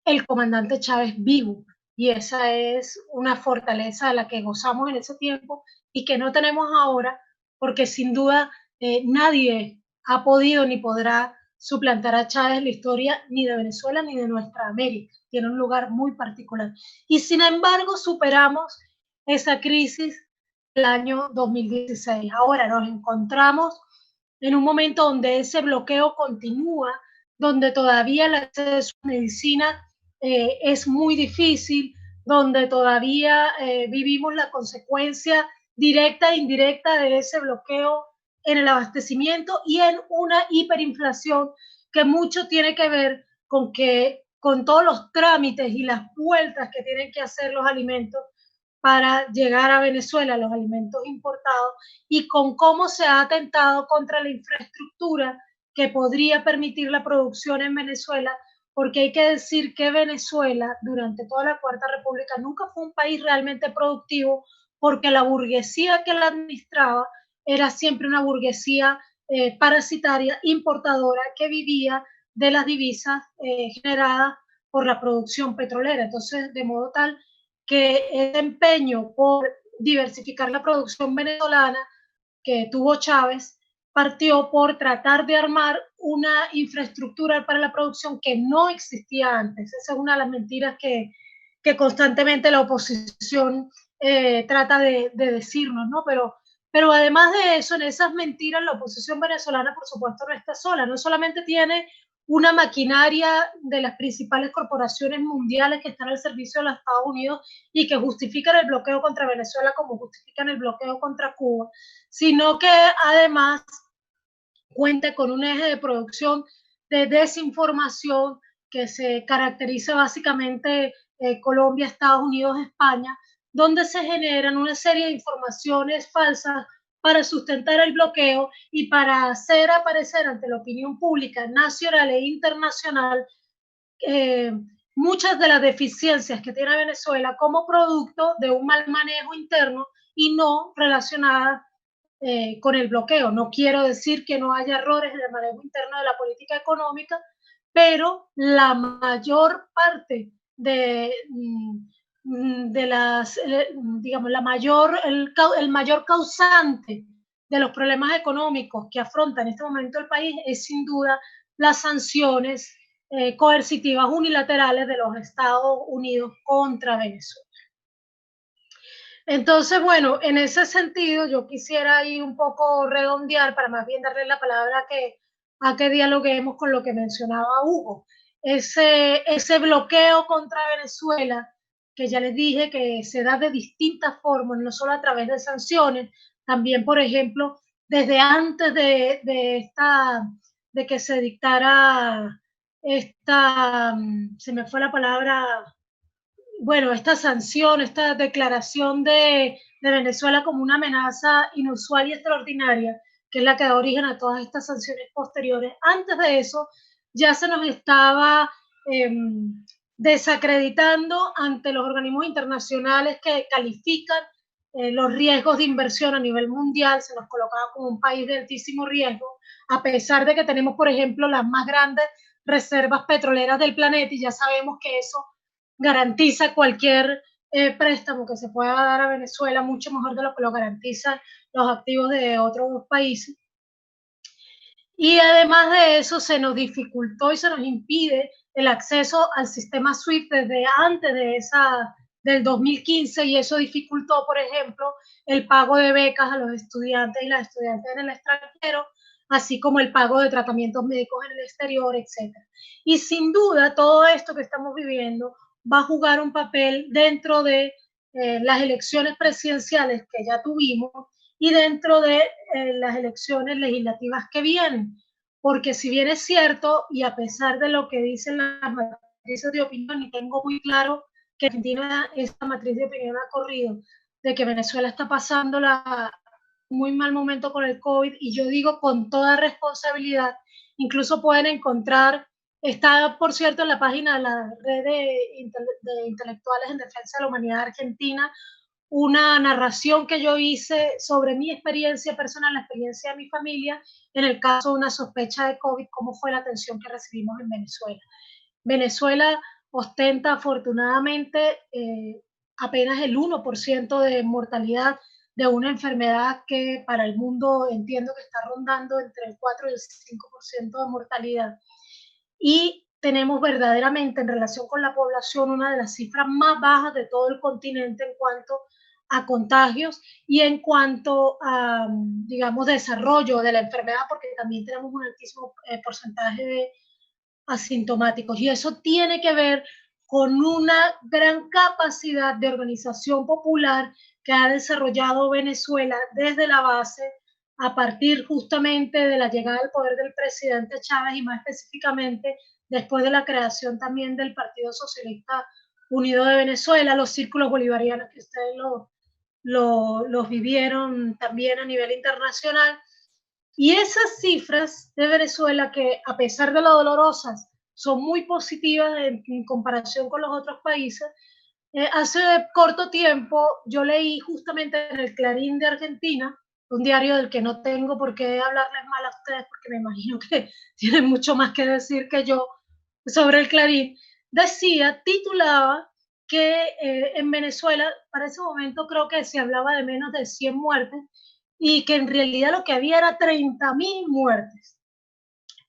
D: el comandante Chávez vivo, y esa es una fortaleza de la que gozamos en ese tiempo y que no tenemos ahora, porque sin duda nadie ha podido ni podrá suplantar a Chávez en la historia ni de Venezuela ni de nuestra América. Tiene un lugar muy particular. Y sin embargo superamos esa crisis del año 2016. Ahora nos encontramos en un momento donde ese bloqueo continúa, donde todavía el acceso a medicina es muy difícil, donde todavía vivimos la consecuencia directa e indirecta de ese bloqueo en el abastecimiento y en una hiperinflación que mucho tiene que ver con que con todos los trámites y las vueltas que tienen que hacer los alimentos para llegar a Venezuela, los alimentos importados, y con cómo se ha atentado contra la infraestructura que podría permitir la producción en Venezuela, porque hay que decir que Venezuela durante toda la Cuarta República nunca fue un país realmente productivo, porque la burguesía que la administraba era siempre una burguesía parasitaria, importadora, que vivía de las divisas generadas por la producción petrolera. Entonces, de modo tal que el empeño por diversificar la producción venezolana que tuvo Chávez partió por tratar de armar una infraestructura para la producción que no existía antes. Esa es una de las mentiras que constantemente la oposición trata de decirnos, ¿no? Pero además de eso, en esas mentiras, la oposición venezolana, por supuesto, no está sola. No solamente tiene una maquinaria de las principales corporaciones mundiales que están al servicio de los Estados Unidos y que justifican el bloqueo contra Venezuela como justifican el bloqueo contra Cuba, sino que además cuenta con un eje de producción de desinformación que se caracteriza básicamente Colombia, Estados Unidos, España, donde se generan una serie de informaciones falsas para sustentar el bloqueo y para hacer aparecer ante la opinión pública nacional e internacional muchas de las deficiencias que tiene Venezuela como producto de un mal manejo interno y no relacionadas con el bloqueo. No quiero decir que no haya errores en el manejo interno de la política económica, pero la mayor parte de las, digamos, el mayor causante de los problemas económicos que afronta en este momento el país es sin duda las sanciones coercitivas unilaterales de los Estados Unidos contra Venezuela. Entonces, bueno, en ese sentido yo quisiera ahí un poco redondear para más bien darle la palabra a que dialoguemos con lo que mencionaba Hugo. Ese bloqueo contra Venezuela, que ya les dije que se da de distintas formas, no solo a través de sanciones, también, por ejemplo, desde antes de que se dictara se me fue la palabra, bueno, esta sanción, esta declaración de Venezuela como una amenaza inusual y extraordinaria, que es la que da origen a todas estas sanciones posteriores. Antes de eso, ya se nos estaba desacreditando ante los organismos internacionales que califican los riesgos de inversión a nivel mundial. Se nos colocaba como un país de altísimo riesgo, a pesar de que tenemos, por ejemplo, las más grandes reservas petroleras del planeta, y ya sabemos que eso garantiza cualquier préstamo que se pueda dar a Venezuela mucho mejor de lo que lo garantizan los activos de otros países. Y además de eso, se nos dificultó y se nos impide el acceso al sistema SWIFT desde antes del 2015, y eso dificultó, por ejemplo, el pago de becas a los estudiantes y las estudiantes en el extranjero, así como el pago de tratamientos médicos en el exterior, etc. Y sin duda, todo esto que estamos viviendo va a jugar un papel dentro de las elecciones presidenciales que ya tuvimos y dentro de las elecciones legislativas que vienen. Porque si bien es cierto, y a pesar de lo que dicen las matrices de opinión, y tengo muy claro que Argentina, esta matriz de opinión ha corrido, de que Venezuela está pasando muy mal momento con el COVID, y yo digo con toda responsabilidad, incluso pueden encontrar, está por cierto en la página de la red de intelectuales en defensa de la humanidad argentina, una narración que yo hice sobre mi experiencia personal, la experiencia de mi familia, en el caso de una sospecha de COVID, cómo fue la atención que recibimos en Venezuela. Venezuela ostenta afortunadamente apenas el 1% de mortalidad de una enfermedad que para el mundo entiendo que está rondando entre el 4 y el 5% de mortalidad. Y tenemos verdaderamente en relación con la población una de las cifras más bajas de todo el continente en cuanto a contagios y en cuanto a, digamos, desarrollo de la enfermedad, porque también tenemos un altísimo porcentaje de asintomáticos. Y eso tiene que ver con una gran capacidad de organización popular que ha desarrollado Venezuela desde la base, a partir justamente de la llegada al poder del presidente Chávez y más específicamente después de la creación también del Partido Socialista Unido de Venezuela, los círculos bolivarianos que ustedes los vivieron también a nivel internacional. Y esas cifras de Venezuela, que a pesar de lo dolorosas, son muy positivas en comparación con los otros países. Hace corto tiempo yo leí justamente en el Clarín de Argentina, un diario del que no tengo por qué hablarles mal a ustedes, porque me imagino que tienen mucho más que decir que yo sobre el Clarín, titulaba que en Venezuela, para ese momento creo que se hablaba de menos de 100 muertes, y que en realidad lo que había era 30.000 muertes.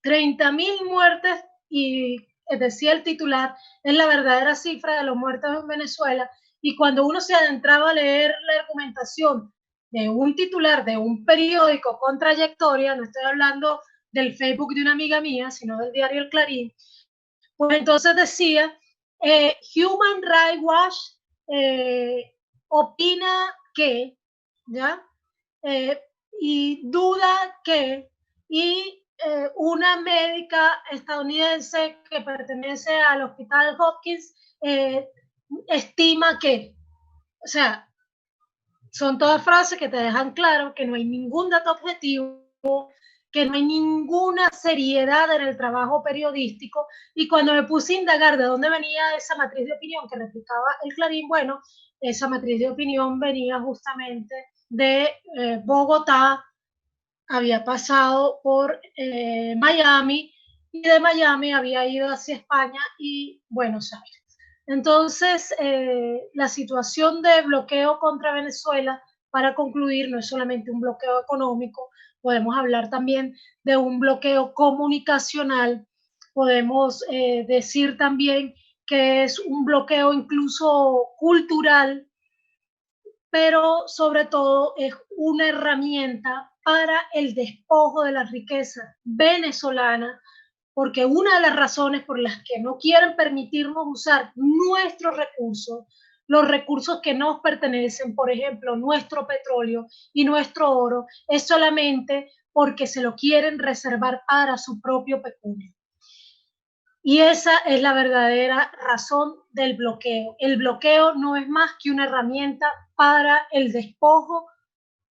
D: 30.000 muertes, y decía el titular, es la verdadera cifra de los muertos en Venezuela. Y cuando uno se adentraba a leer la argumentación de un titular de un periódico con trayectoria, no estoy hablando del Facebook de una amiga mía, sino del diario El Clarín, pues entonces decía, Human Rights Watch opina que, ¿ya? Y duda que, y una médica estadounidense que pertenece al Hospital Hopkins estima que, o sea, son todas frases que te dejan claro que no hay ningún dato objetivo, que no hay ninguna seriedad en el trabajo periodístico. Y cuando me puse a indagar de dónde venía esa matriz de opinión que replicaba el Clarín, bueno, esa matriz de opinión venía justamente de Bogotá, había pasado por Miami, y de Miami había ido hacia España y Buenos Aires. Entonces, la situación de bloqueo contra Venezuela, para concluir, no es solamente un bloqueo económico, podemos hablar también de un bloqueo comunicacional, podemos decir también que es un bloqueo incluso cultural, pero sobre todo es una herramienta para el despojo de la riqueza venezolana, porque una de las razones por las que no quieren permitirnos usar nuestros recursos, los recursos que nos pertenecen, por ejemplo, nuestro petróleo y nuestro oro, es solamente porque se lo quieren reservar para su propio peculio. Y esa es la verdadera razón del bloqueo. El bloqueo no es más que una herramienta para el despojo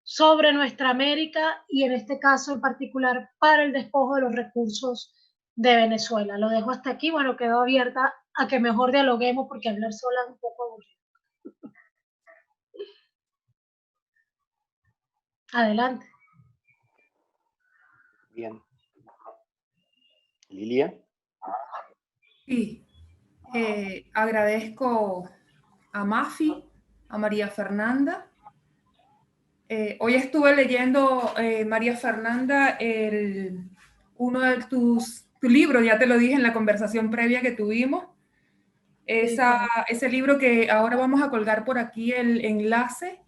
D: sobre nuestra América, y en este caso en particular para el despojo de los recursos de Venezuela. Lo dejo hasta aquí. Bueno, quedo abierta a que mejor dialoguemos, porque hablar sola es un poco aburrido. Adelante.
C: Bien. Lilia.
A: Sí, agradezco a Mafi, a María Fernanda. Hoy estuve leyendo, María Fernanda, uno de tu libro, ya te lo dije en la conversación previa que tuvimos. Ese libro que ahora vamos a colgar por aquí el enlace,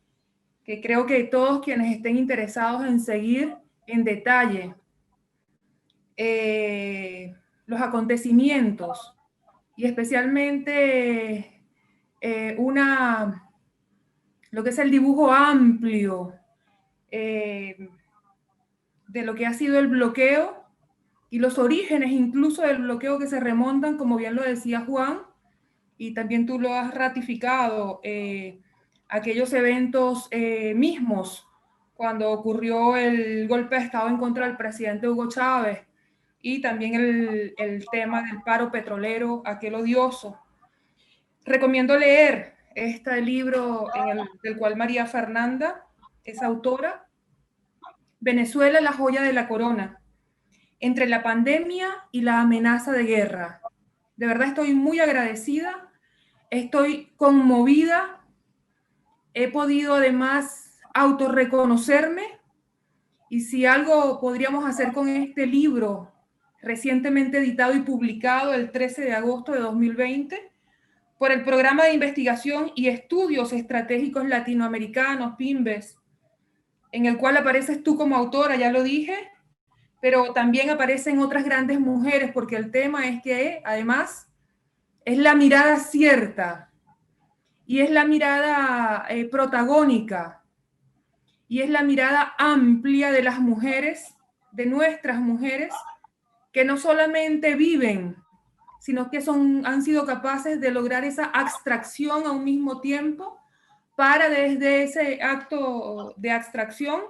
A: que creo que todos quienes estén interesados en seguir en detalle los acontecimientos, y especialmente lo que es el dibujo amplio de lo que ha sido el bloqueo y los orígenes incluso del bloqueo, que se remontan, como bien lo decía Juan, y también tú lo has ratificado, aquellos eventos mismos, cuando ocurrió el golpe de Estado en contra del presidente Hugo Chávez, y también el tema del paro petrolero, aquel odioso. Recomiendo leer este libro del cual María Fernanda es autora, Venezuela, la joya de la corona, entre la pandemia y la amenaza de guerra. De verdad estoy muy agradecida, estoy conmovida, he podido además autorreconocerme, y si algo podríamos hacer con este libro recientemente editado y publicado el 13 de agosto de 2020 por el Programa de Investigación y Estudios Estratégicos Latinoamericanos, PIMBES, en el cual apareces tú como autora, ya lo dije, pero también aparecen otras grandes mujeres, porque el tema es que además es la mirada cierta, y es la mirada protagónica, y es la mirada amplia de las mujeres, de nuestras mujeres, que no solamente viven sino que han sido capaces de lograr esa abstracción a un mismo tiempo para desde ese acto de abstracción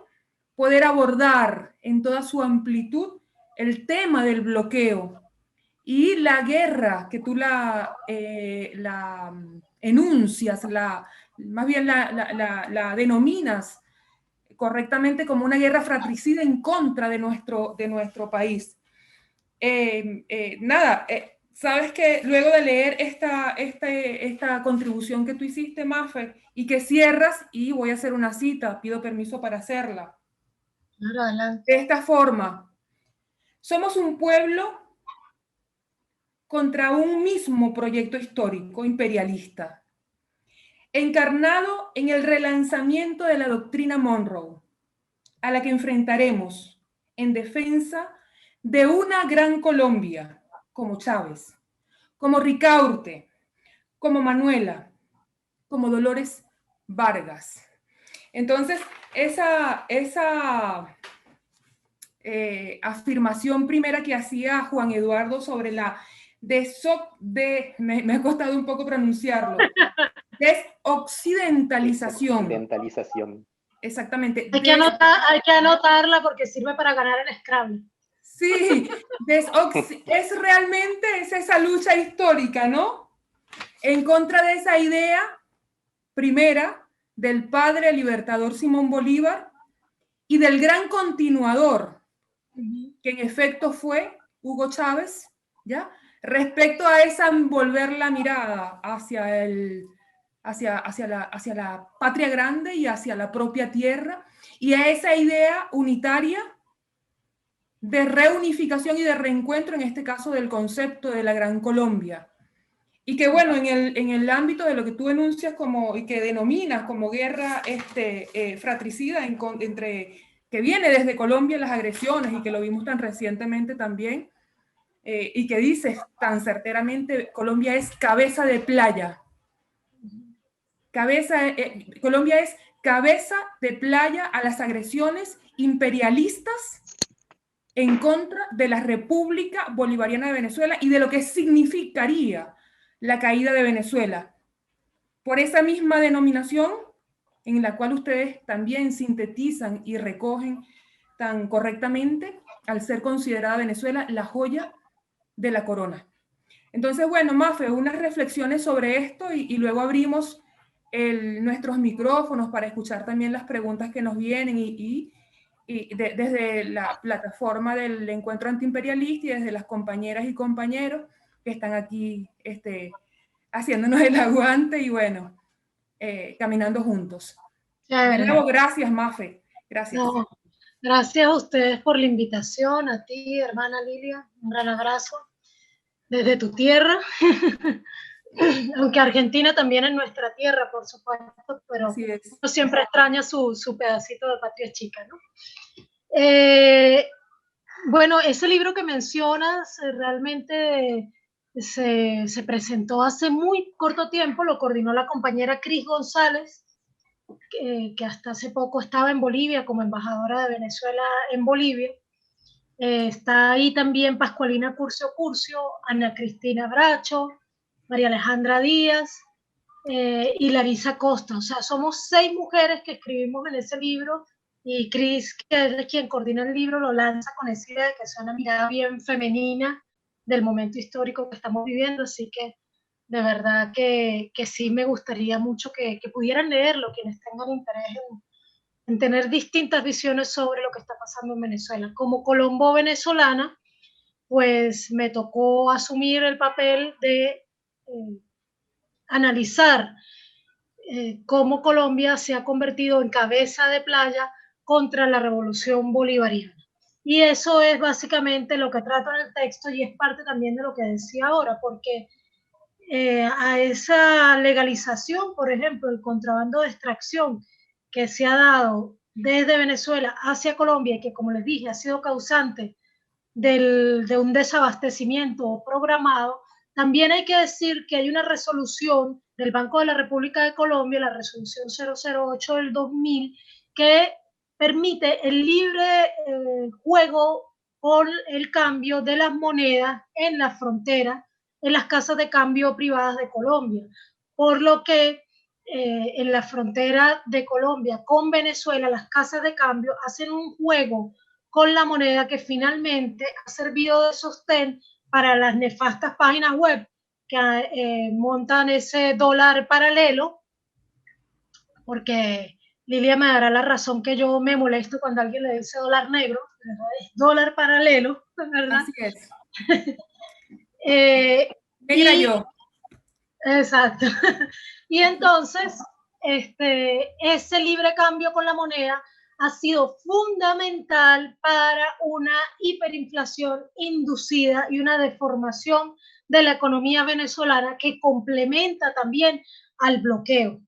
A: poder abordar en toda su amplitud el tema del bloqueo y la guerra que tú la enuncias, más bien la denominas correctamente como una guerra fratricida en contra de nuestro país. Sabes que luego de leer esta contribución que tú hiciste, Mafe, y que cierras, y voy a hacer una cita, pido permiso para hacerla.
D: Claro, adelante.
A: De esta forma, somos un pueblo contra un mismo proyecto histórico imperialista, encarnado en el relanzamiento de la doctrina Monroe, a la que enfrentaremos en defensa de una gran Colombia, como Chávez, como Ricaurte, como Manuela, como Dolores Vargas. Entonces, esa afirmación primera que hacía Juan Eduardo sobre la me ha costado un poco pronunciarlo, desoccidentalización.
C: Occidentalización.
A: Exactamente.
D: Hay que anotarla porque sirve para ganar el Scrabble.
A: Sí, es realmente esa lucha histórica, ¿no? En contra de esa idea primera del padre libertador Simón Bolívar y del gran continuador, que en efecto fue Hugo Chávez, ¿ya? Respecto a esa volver la mirada hacia la patria grande y hacia la propia tierra, y a esa idea unitaria de reunificación y de reencuentro, en este caso del concepto de la Gran Colombia. Y que bueno, en el ámbito de lo que tú enuncias y que denominas como guerra fratricida que viene desde Colombia las agresiones y que lo vimos tan recientemente también, y que dices tan certeramente, Colombia es cabeza de playa. Colombia es cabeza de playa a las agresiones imperialistas en contra de la República Bolivariana de Venezuela y de lo que significaría la caída de Venezuela. Por esa misma denominación en la cual ustedes también sintetizan y recogen tan correctamente, al ser considerada Venezuela la joya de la corona. Entonces, bueno, Mafe, unas reflexiones sobre esto y luego abrimos nuestros micrófonos para escuchar también las preguntas que nos vienen desde la plataforma del Encuentro Antiimperialista y desde las compañeras y compañeros que están aquí haciéndonos el aguante y bueno, caminando juntos. De nuevo, gracias, Mafe. Gracias.
D: No, gracias a ustedes por la invitación, a ti, hermana Lilia, un gran abrazo desde tu tierra. Aunque Argentina también es nuestra tierra, por supuesto, pero uno siempre extraña su pedacito de patria chica, ¿no? Bueno, ese libro que mencionas realmente se presentó hace muy corto tiempo, lo coordinó la compañera Cris González, que hasta hace poco estaba en Bolivia como embajadora de Venezuela en Bolivia. Está ahí también Pascualina Curcio, Ana Cristina Bracho, María Alejandra Díaz y Larisa Costa. O sea, somos 6 mujeres que escribimos en ese libro y Cris, que es quien coordina el libro, lo lanza con esa idea de que sea una mirada bien femenina del momento histórico que estamos viviendo. Así que de verdad que sí me gustaría mucho que pudieran leerlo, quienes tengan interés en tener distintas visiones sobre lo que está pasando en Venezuela. Como colombo venezolana, pues me tocó asumir el papel de analizar cómo Colombia se ha convertido en cabeza de playa contra la revolución bolivariana. Y eso es básicamente lo que trato en el texto y es parte también de lo que decía ahora, porque a esa legalización, por ejemplo, el contrabando de extracción que se ha dado desde Venezuela hacia Colombia y que, como les dije, ha sido causante de un desabastecimiento programado, también hay que decir que hay una resolución del Banco de la República de Colombia, la resolución 008 del 2000, que permite el libre juego con el cambio de las monedas en la frontera en las casas de cambio privadas de Colombia, por lo que en la frontera de Colombia con Venezuela, las casas de cambio hacen un juego con la moneda que finalmente ha servido de sostén para las nefastas páginas web que montan ese dólar paralelo, porque Lilia me dará la razón que yo me molesto cuando alguien le dice dólar negro, ¿verdad? Es dólar paralelo, ¿verdad?
A: Así es.
D: Negra
A: y, yo.
D: Exacto. Y entonces, ese libre cambio con la moneda ha sido fundamental para una hiperinflación inducida y una deformación de la economía venezolana que complementa también al bloqueo.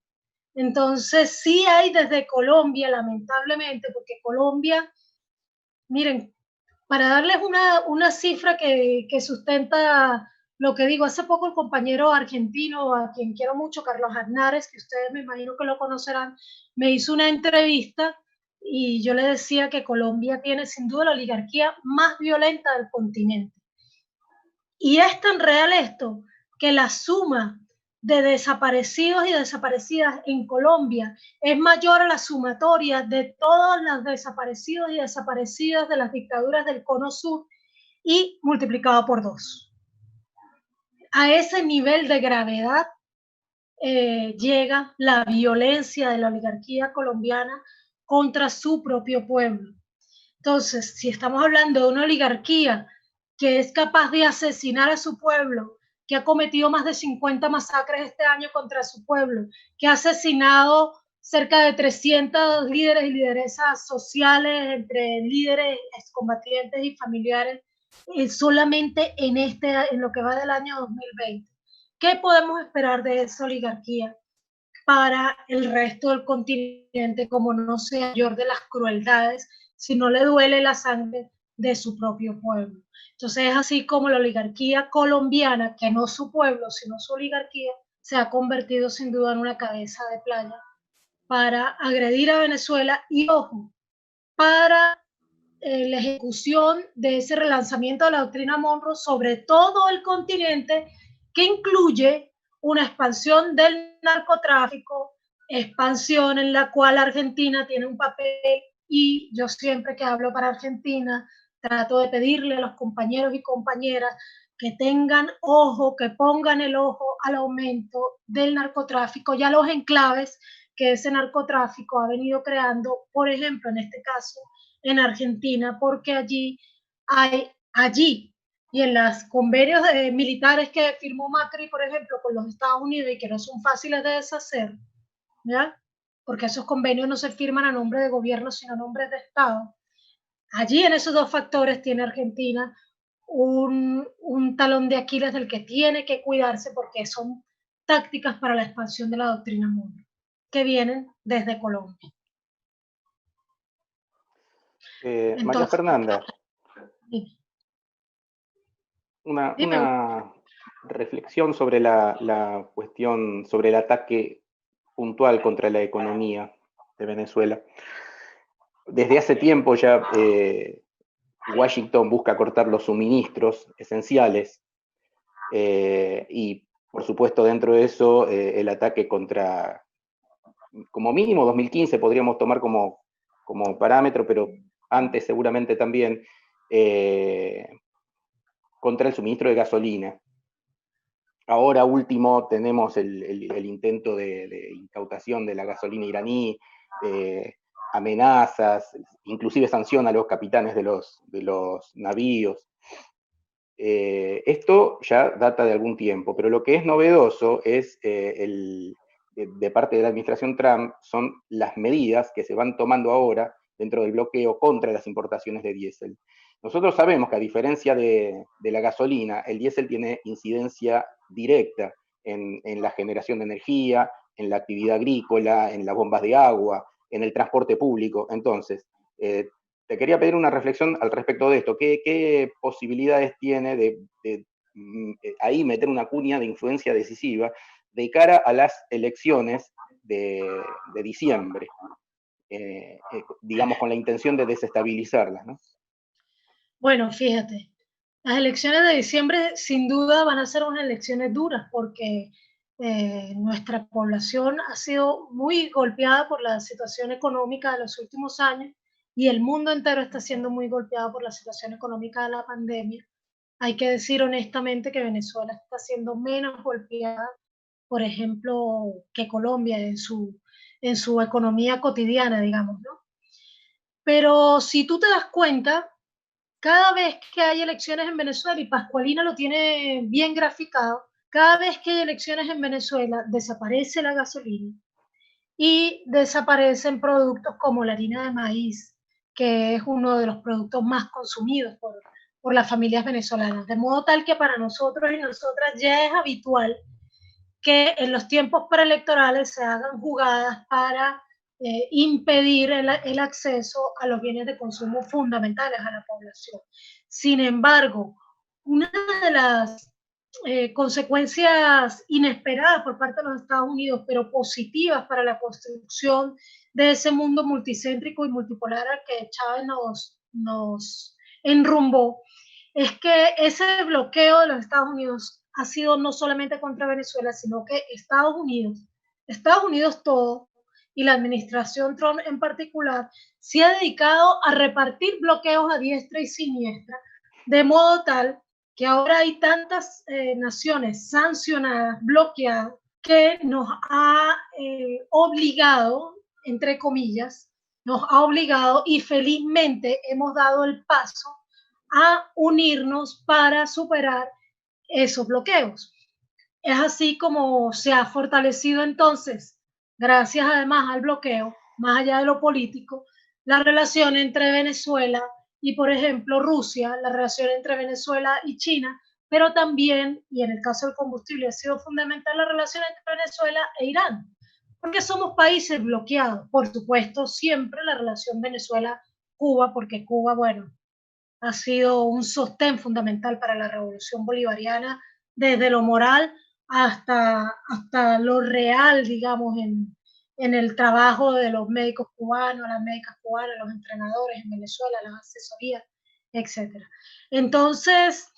D: Entonces, sí hay desde Colombia, lamentablemente, porque Colombia, miren, para darles una cifra que sustenta lo que digo, hace poco el compañero argentino, a quien quiero mucho, Carlos Aznares, que ustedes me imagino que lo conocerán, me hizo una entrevista y yo le decía que Colombia tiene sin duda la oligarquía más violenta del continente. Y es tan real esto que la suma de desaparecidos y desaparecidas en Colombia es mayor a la sumatoria de todos los desaparecidos y desaparecidas de las dictaduras del Cono Sur y multiplicado por 2. A ese nivel de gravedad llega la violencia de la oligarquía colombiana contra su propio pueblo. Entonces, si estamos hablando de una oligarquía que es capaz de asesinar a su pueblo, que ha cometido más de 50 masacres este año contra su pueblo, que ha asesinado cerca de 300 líderes y lideresas sociales entre líderes, excombatientes y familiares, solamente en lo que va del año 2020. ¿Qué podemos esperar de esa oligarquía para el resto del continente, como no sea mayor de las crueldades, si no le duele la sangre de su propio pueblo? Entonces es así como la oligarquía colombiana, que no su pueblo, sino su oligarquía, se ha convertido sin duda en una cabeza de playa para agredir a Venezuela y, ojo, para la ejecución de ese relanzamiento de la doctrina Monroe sobre todo el continente, que incluye una expansión del narcotráfico, expansión en la cual Argentina tiene un papel, y yo siempre que hablo para Argentina trato de pedirle a los compañeros y compañeras que tengan ojo, que pongan el ojo al aumento del narcotráfico y a los enclaves que ese narcotráfico ha venido creando, por ejemplo, en este caso, en Argentina, porque allí y en los convenios militares que firmó Macri, por ejemplo, con los Estados Unidos y que no son fáciles de deshacer, ¿ya? Porque esos convenios no se firman a nombre de gobierno, sino a nombre de Estado. Allí en esos dos factores tiene Argentina un talón de Aquiles del que tiene que cuidarse, porque son tácticas para la expansión de la doctrina Monroe, que vienen desde Colombia.
C: Entonces, María Fernanda, una reflexión sobre la cuestión, sobre el ataque puntual contra la economía de Venezuela. Desde hace tiempo ya Washington busca cortar los suministros esenciales y, por supuesto, dentro de eso el ataque contra, como mínimo 2015 podríamos tomar como parámetro, pero antes seguramente también, contra el suministro de gasolina. Ahora último tenemos el intento de incautación de la gasolina iraní, amenazas, inclusive sanción a los capitanes de los navíos. Esto ya data de algún tiempo, pero lo que es novedoso es de parte de la administración Trump son las medidas que se van tomando ahora dentro del bloqueo contra las importaciones de diésel. Nosotros sabemos que a diferencia de la gasolina, el diésel tiene incidencia directa en la generación de energía, en la actividad agrícola, en las bombas de agua, en el transporte público. Entonces, te quería pedir una reflexión al respecto de esto. ¿Qué posibilidades tiene de ahí meter una cuña de influencia decisiva de cara a las elecciones de diciembre? Digamos, con la intención de desestabilizarlas, ¿no?
D: Bueno, fíjate, Las elecciones de diciembre sin duda van a ser unas elecciones duras porque nuestra población ha sido muy golpeada por la situación económica de los últimos años y el mundo entero está siendo muy golpeado por la situación económica de la pandemia. Hay que decir honestamente que Venezuela está siendo menos golpeada, por ejemplo, que Colombia en su economía cotidiana, digamos, ¿no? Pero si tú te das cuenta, cada vez que hay elecciones en Venezuela, y Pascualina lo tiene bien graficado, cada vez que hay elecciones en Venezuela desaparece la gasolina y desaparecen productos como la harina de maíz, que es uno de los productos más consumidos por las familias venezolanas. De modo tal que para nosotros y nosotras ya es habitual que en los tiempos preelectorales se hagan jugadas para impedir el acceso a los bienes de consumo fundamentales a la población. Sin embargo, una de las consecuencias inesperadas por parte de los Estados Unidos, pero positivas para la construcción de ese mundo multicéntrico y multipolar al que Chávez nos enrumbó, es que ese bloqueo de los Estados Unidos ha sido no solamente contra Venezuela, sino que Estados Unidos todo, y la administración Trump en particular, se ha dedicado a repartir bloqueos a diestra y siniestra, de modo tal que ahora hay tantas naciones sancionadas, bloqueadas, que nos ha obligado, entre comillas, nos ha obligado y felizmente hemos dado el paso a unirnos para superar esos bloqueos. Es así como se ha fortalecido entonces, gracias además al bloqueo, más allá de lo político, la relación entre Venezuela y, por ejemplo, Rusia, la relación entre Venezuela y China, pero también, y en el caso del combustible ha sido fundamental, la relación entre Venezuela e Irán, porque somos países bloqueados. Por supuesto, siempre la relación Venezuela-Cuba, porque Cuba, bueno, ha sido un sostén fundamental para la revolución bolivariana, desde lo moral hasta lo real, digamos, en el trabajo de los médicos cubanos, las médicas cubanas, los entrenadores en Venezuela, las asesorías, etc. Entonces,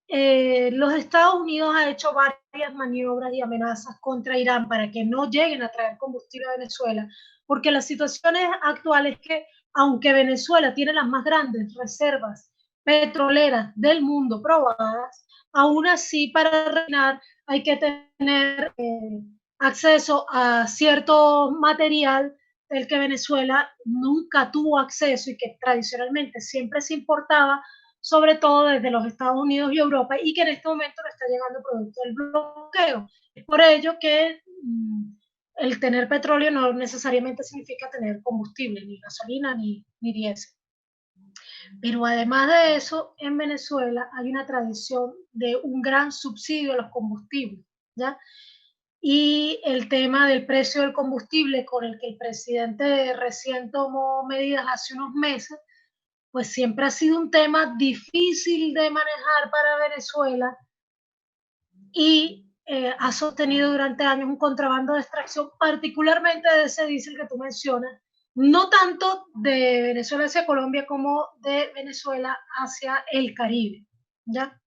D: los Estados Unidos ha hecho varias maniobras y amenazas contra Irán para que no lleguen a traer combustible a Venezuela, porque la situación actual es que, aunque Venezuela tiene las más grandes reservas petroleras del mundo probadas, aún así para reinar hay que tener acceso a cierto material del que Venezuela nunca tuvo acceso y que tradicionalmente siempre se importaba, sobre todo desde los Estados Unidos y Europa, y que en este momento no está llegando producto del bloqueo. Es por ello que el tener petróleo no necesariamente significa tener combustible, ni gasolina, ni diésel. Pero además de eso, en Venezuela hay una tradición de un gran subsidio a los combustibles, ¿ya? Y el tema del precio del combustible, con el que el presidente recién tomó medidas hace unos meses, pues siempre ha sido un tema difícil de manejar para Venezuela y ha sostenido durante años un contrabando de extracción, particularmente de ese diésel que tú mencionas, no tanto de Venezuela hacia Colombia como de Venezuela hacia el Caribe, ¿ya?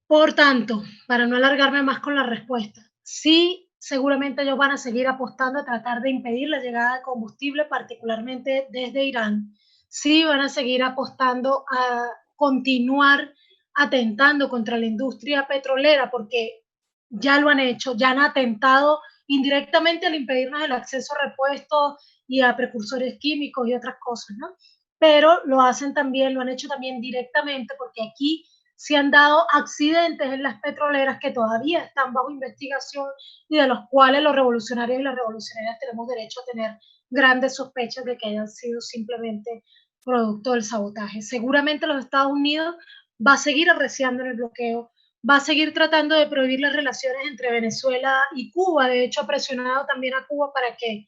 D: Por tanto, para no alargarme más con la respuesta, sí, seguramente ellos van a seguir apostando a tratar de impedir la llegada de combustible, particularmente desde Irán. Sí, van a seguir apostando a continuar atentando contra la industria petrolera, porque ya lo han hecho, ya han atentado indirectamente al impedirnos el acceso a repuestos y a precursores químicos y otras cosas, ¿no? Pero lo hacen también, lo han hecho también directamente, porque aquí se han dado accidentes en las petroleras que todavía están bajo investigación y de los cuales los revolucionarios y las revolucionarias tenemos derecho a tener grandes sospechas de que hayan sido simplemente producto del sabotaje. Seguramente los Estados Unidos va a seguir arreciando en el bloqueo, va a seguir tratando de prohibir las relaciones entre Venezuela y Cuba. De hecho, ha presionado también a Cuba para que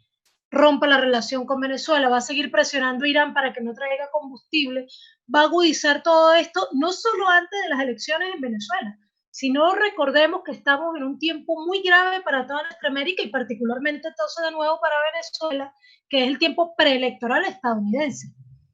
D: rompa la relación con Venezuela, va a seguir presionando a Irán para que no traiga combustible, va a agudizar todo esto, no solo antes de las elecciones en Venezuela, sino recordemos que estamos en un tiempo muy grave para toda Nuestra-América y particularmente entonces de nuevo para Venezuela, que es el tiempo preelectoral estadounidense.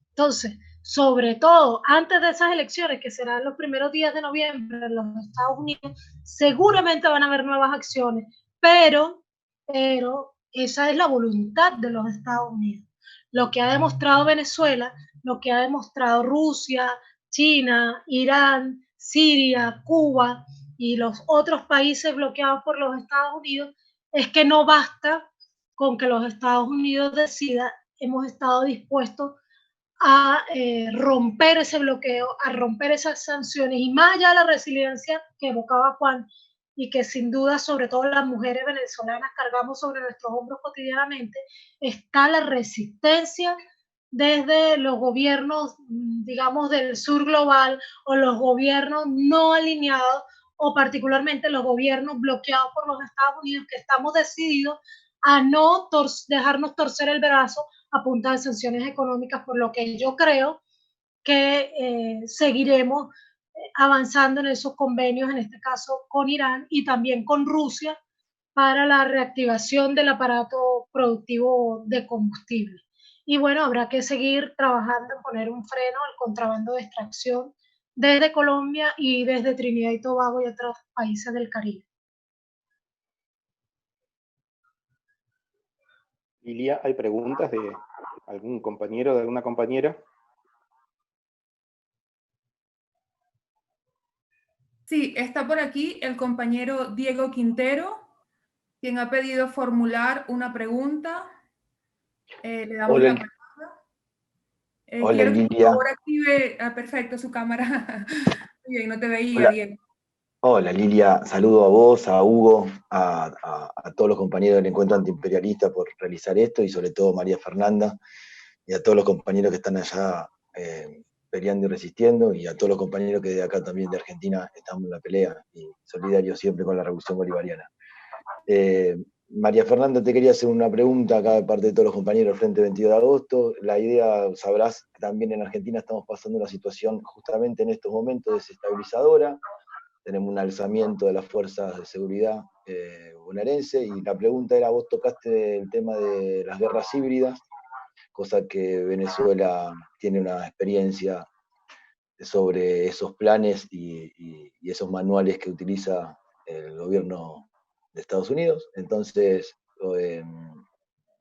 D: Entonces, sobre todo antes de esas elecciones, que serán los primeros días de noviembre en los Estados Unidos, seguramente van a haber nuevas acciones, pero esa es la voluntad de los Estados Unidos. Lo que ha demostrado Venezuela, lo que ha demostrado Rusia, China, Irán, Siria, Cuba y los otros países bloqueados por los Estados Unidos, es que no basta con que los Estados Unidos decidan. Hemos estado dispuestos a romper ese bloqueo, a romper esas sanciones, y más allá de la resiliencia que evocaba Juan, y que sin duda sobre todo las mujeres venezolanas cargamos sobre nuestros hombros cotidianamente, está la resistencia desde los gobiernos, digamos, del sur global, o los gobiernos no alineados, o particularmente los gobiernos bloqueados por los Estados Unidos, que estamos decididos a no dejarnos torcer el brazo a punta de sanciones económicas, por lo que yo creo que seguiremos avanzando en esos convenios, en este caso con Irán y también con Rusia, para la reactivación del aparato productivo de combustible. Y bueno, habrá que seguir trabajando en poner un freno al contrabando de extracción desde Colombia y desde Trinidad y Tobago y otros países del Caribe.
C: Lilia, ¿hay preguntas de algún compañero, de alguna compañera?
A: Sí, está por aquí el compañero Diego Quintero, quien ha pedido formular una pregunta. Le damos
F: Hola,
A: la palabra.
F: hola
A: Quiero que por
F: Lilia.
A: favor active, perfecto, su cámara. Muy bien, no te veía,
F: Hola,
A: Diego.
F: hola Lilia, saludo a vos, a Hugo, a todos los compañeros del Encuentro Antiimperialista por realizar esto, y sobre todo a María Fernanda, y a todos los compañeros que están allá peleando y resistiendo, y a todos los compañeros que de acá también de Argentina estamos en la pelea, y solidarios siempre con la Revolución Bolivariana. María Fernanda, te quería hacer una pregunta acá de parte de todos los compañeros del Frente 22 de Agosto. La idea, sabrás, que también en Argentina estamos pasando una situación justamente en estos momentos desestabilizadora. Tenemos un alzamiento de las fuerzas de seguridad bonaerense, y la pregunta era, vos tocaste el tema de las guerras híbridas, cosa que Venezuela tiene una experiencia sobre esos planes y esos manuales que utiliza el gobierno de Estados Unidos. Entonces,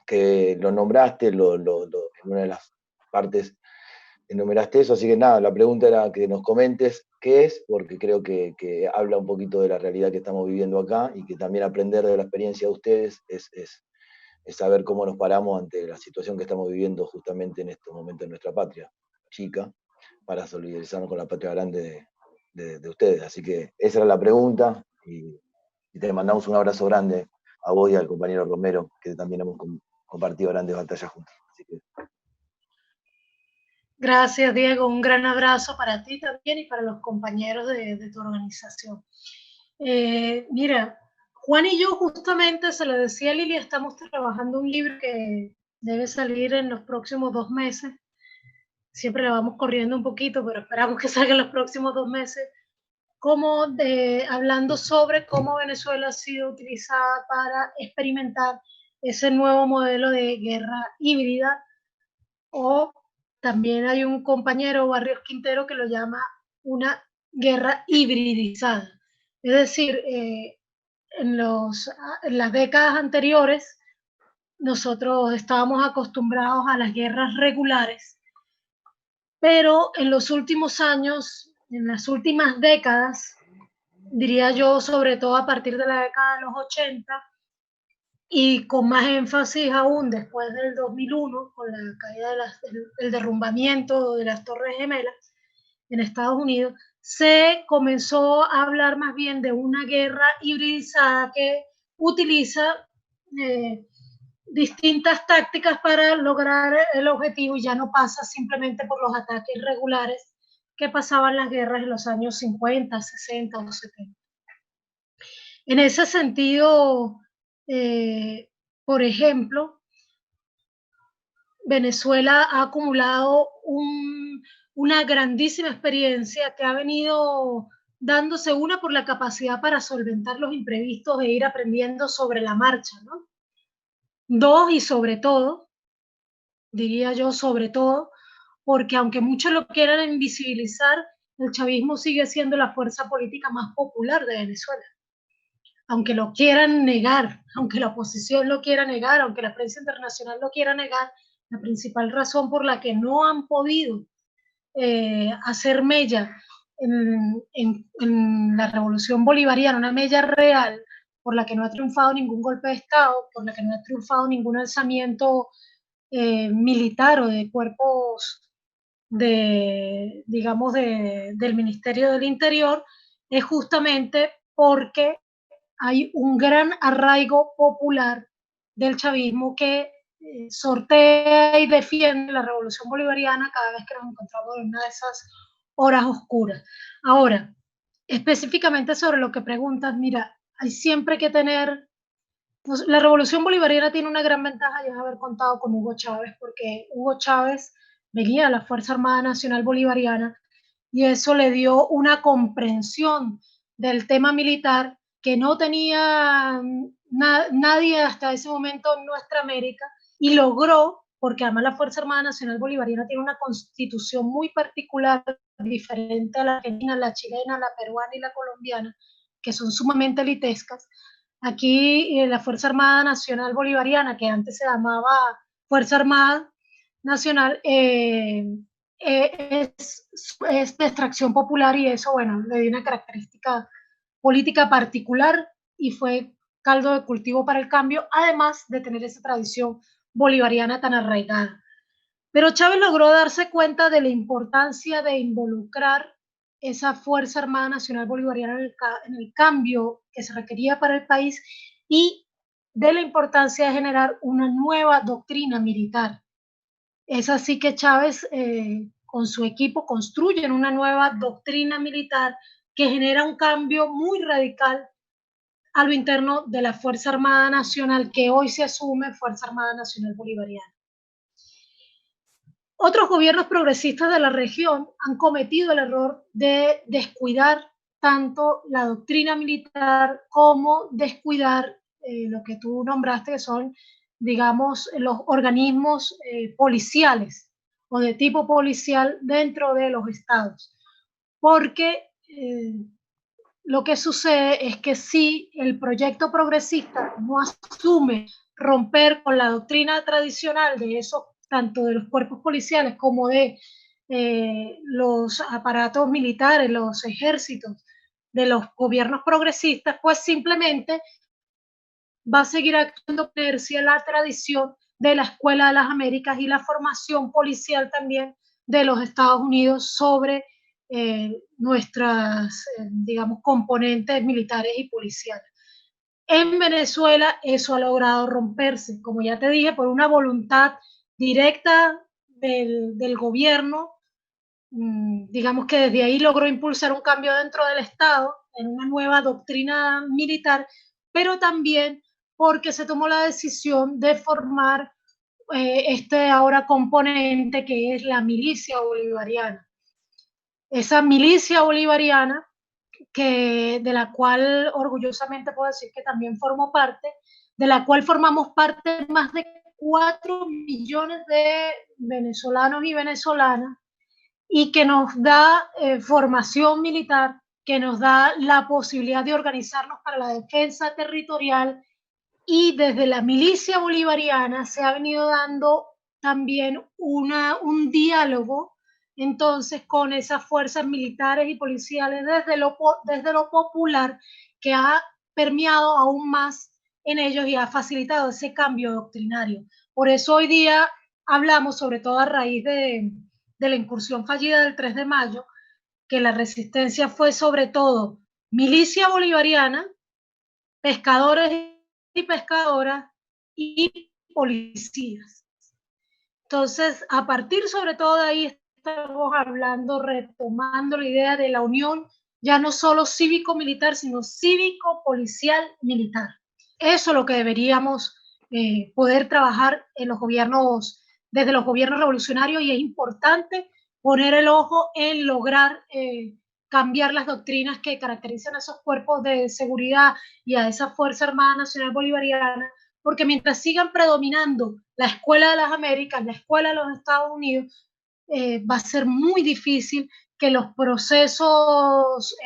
F: que lo nombraste, en una de las partes enumeraste eso, así que nada, la pregunta era que nos comentes qué es, porque creo que habla un poquito de la realidad que estamos viviendo acá, y que también aprender de la experiencia de ustedes es saber cómo nos paramos ante la situación que estamos viviendo justamente en estos momentos en nuestra patria chica, para solidarizarnos con la patria grande de ustedes. Así que esa era la pregunta, y te mandamos un abrazo grande a vos y al compañero Romero, que también hemos compartido grandes batallas juntos. Así que...
D: Gracias, Diego. Un gran abrazo para ti también y para los compañeros de tu organización. Mira, Juan y yo justamente, se lo decía a Lilia, estamos trabajando un libro que debe salir en los próximos 2 meses. Siempre le vamos corriendo un poquito, pero esperamos que salga en los próximos 2 meses. Hablando sobre cómo Venezuela ha sido utilizada para experimentar ese nuevo modelo de guerra híbrida, o también hay un compañero, Barrios Quintero, que lo llama una guerra hibridizada. Es decir, en las décadas anteriores nosotros estábamos acostumbrados a las guerras regulares, pero en los últimos años, en las últimas décadas, diría yo, sobre todo a partir de la década de los 80, y con más énfasis aún después del 2001, con la caída del derrumbamiento de las Torres Gemelas en Estados Unidos, se comenzó a hablar más bien de una guerra hibridizada que utiliza distintas tácticas para lograr el objetivo, y ya no pasa simplemente por los ataques regulares que pasaban las guerras en los años 50, 60 o 70. En ese sentido, por ejemplo, Venezuela ha acumulado una grandísima experiencia que ha venido dándose, una, por la capacidad para solventar los imprevistos e ir aprendiendo sobre la marcha, ¿no? Dos, y sobre todo, diría yo sobre todo, porque aunque muchos lo quieran invisibilizar, el chavismo sigue siendo la fuerza política más popular de Venezuela. Aunque lo quieran negar, aunque la oposición lo quiera negar, aunque la prensa internacional lo quiera negar, la principal razón por la que no han podido hacer mella en la revolución bolivariana, una mella real, por la que no ha triunfado ningún golpe de Estado, por la que no ha triunfado ningún alzamiento militar o de cuerpos digamos, del Ministerio del Interior, es justamente porque hay un gran arraigo popular del chavismo que sortea y defiende la revolución bolivariana cada vez que nos encontramos en una de esas horas oscuras. Ahora, específicamente sobre lo que preguntas, mira, hay siempre que tener, pues, la revolución bolivariana tiene una gran ventaja y es haber contado con Hugo Chávez, porque Hugo Chávez venía de la Fuerza Armada Nacional Bolivariana y eso le dio una comprensión del tema militar que no tenía nadie hasta ese momento en nuestra América, y logró, porque además la Fuerza Armada Nacional Bolivariana tiene una constitución muy particular, diferente a la argentina, la chilena, la peruana y la colombiana, que son sumamente elitescas. Aquí la Fuerza Armada Nacional Bolivariana, que antes se llamaba Fuerza Armada Nacional, es de extracción popular, y eso, bueno, le dio una característica política particular y fue caldo de cultivo para el cambio, además de tener esa tradición bolivariana tan arraigada. Pero Chávez logró darse cuenta de la importancia de involucrar esa Fuerza Armada Nacional Bolivariana en el cambio que se requería para el país, y de la importancia de generar una nueva doctrina militar. Es así que Chávez, con su equipo, construyen una nueva doctrina militar que genera un cambio muy radical a lo interno de la Fuerza Armada Nacional, que hoy se asume Fuerza Armada Nacional Bolivariana. Otros gobiernos progresistas de la región han cometido el error de descuidar tanto la doctrina militar como descuidar lo que tú nombraste, que son, digamos, los organismos policiales o de tipo policial dentro de los estados. Porque lo que sucede es que si el proyecto progresista no asume romper con la doctrina tradicional de esos, tanto de los cuerpos policiales como de los aparatos militares, los ejércitos de los gobiernos progresistas, pues simplemente va a seguir actuando por inercia la tradición de la Escuela de las Américas y la formación policial también de los Estados Unidos sobre nuestras, digamos, componentes militares y policiales. En Venezuela eso ha logrado romperse, como ya te dije, por una voluntad directa del gobierno, digamos que desde ahí logró impulsar un cambio dentro del Estado, en una nueva doctrina militar, pero también porque se tomó la decisión de formar este ahora componente que es la milicia bolivariana. Esa milicia bolivariana, de la cual orgullosamente puedo decir que también formo parte, de la cual formamos parte más de 4 millones de venezolanos y venezolanas, y que nos da formación militar, que nos da la posibilidad de organizarnos para la defensa territorial, y desde la milicia bolivariana se ha venido dando también un diálogo entonces con esas fuerzas militares y policiales desde lo popular, que ha permeado aún más en ellos y ha facilitado ese cambio doctrinario. Por eso hoy día hablamos, sobre todo a raíz de la incursión fallida del 3 de mayo, que la resistencia fue sobre todo milicia bolivariana, pescadores y pescadoras y policías. Entonces, a partir sobre todo de ahí estamos hablando, retomando la idea de la unión, ya no solo cívico-militar, sino cívico-policial-militar. Eso es lo que deberíamos poder trabajar en los gobiernos, desde los gobiernos revolucionarios, y es importante poner el ojo en lograr cambiar las doctrinas que caracterizan a esos cuerpos de seguridad y a esa Fuerza Armada Nacional Bolivariana, porque mientras sigan predominando la Escuela de las Américas, la Escuela de los Estados Unidos, va a ser muy difícil que los procesos,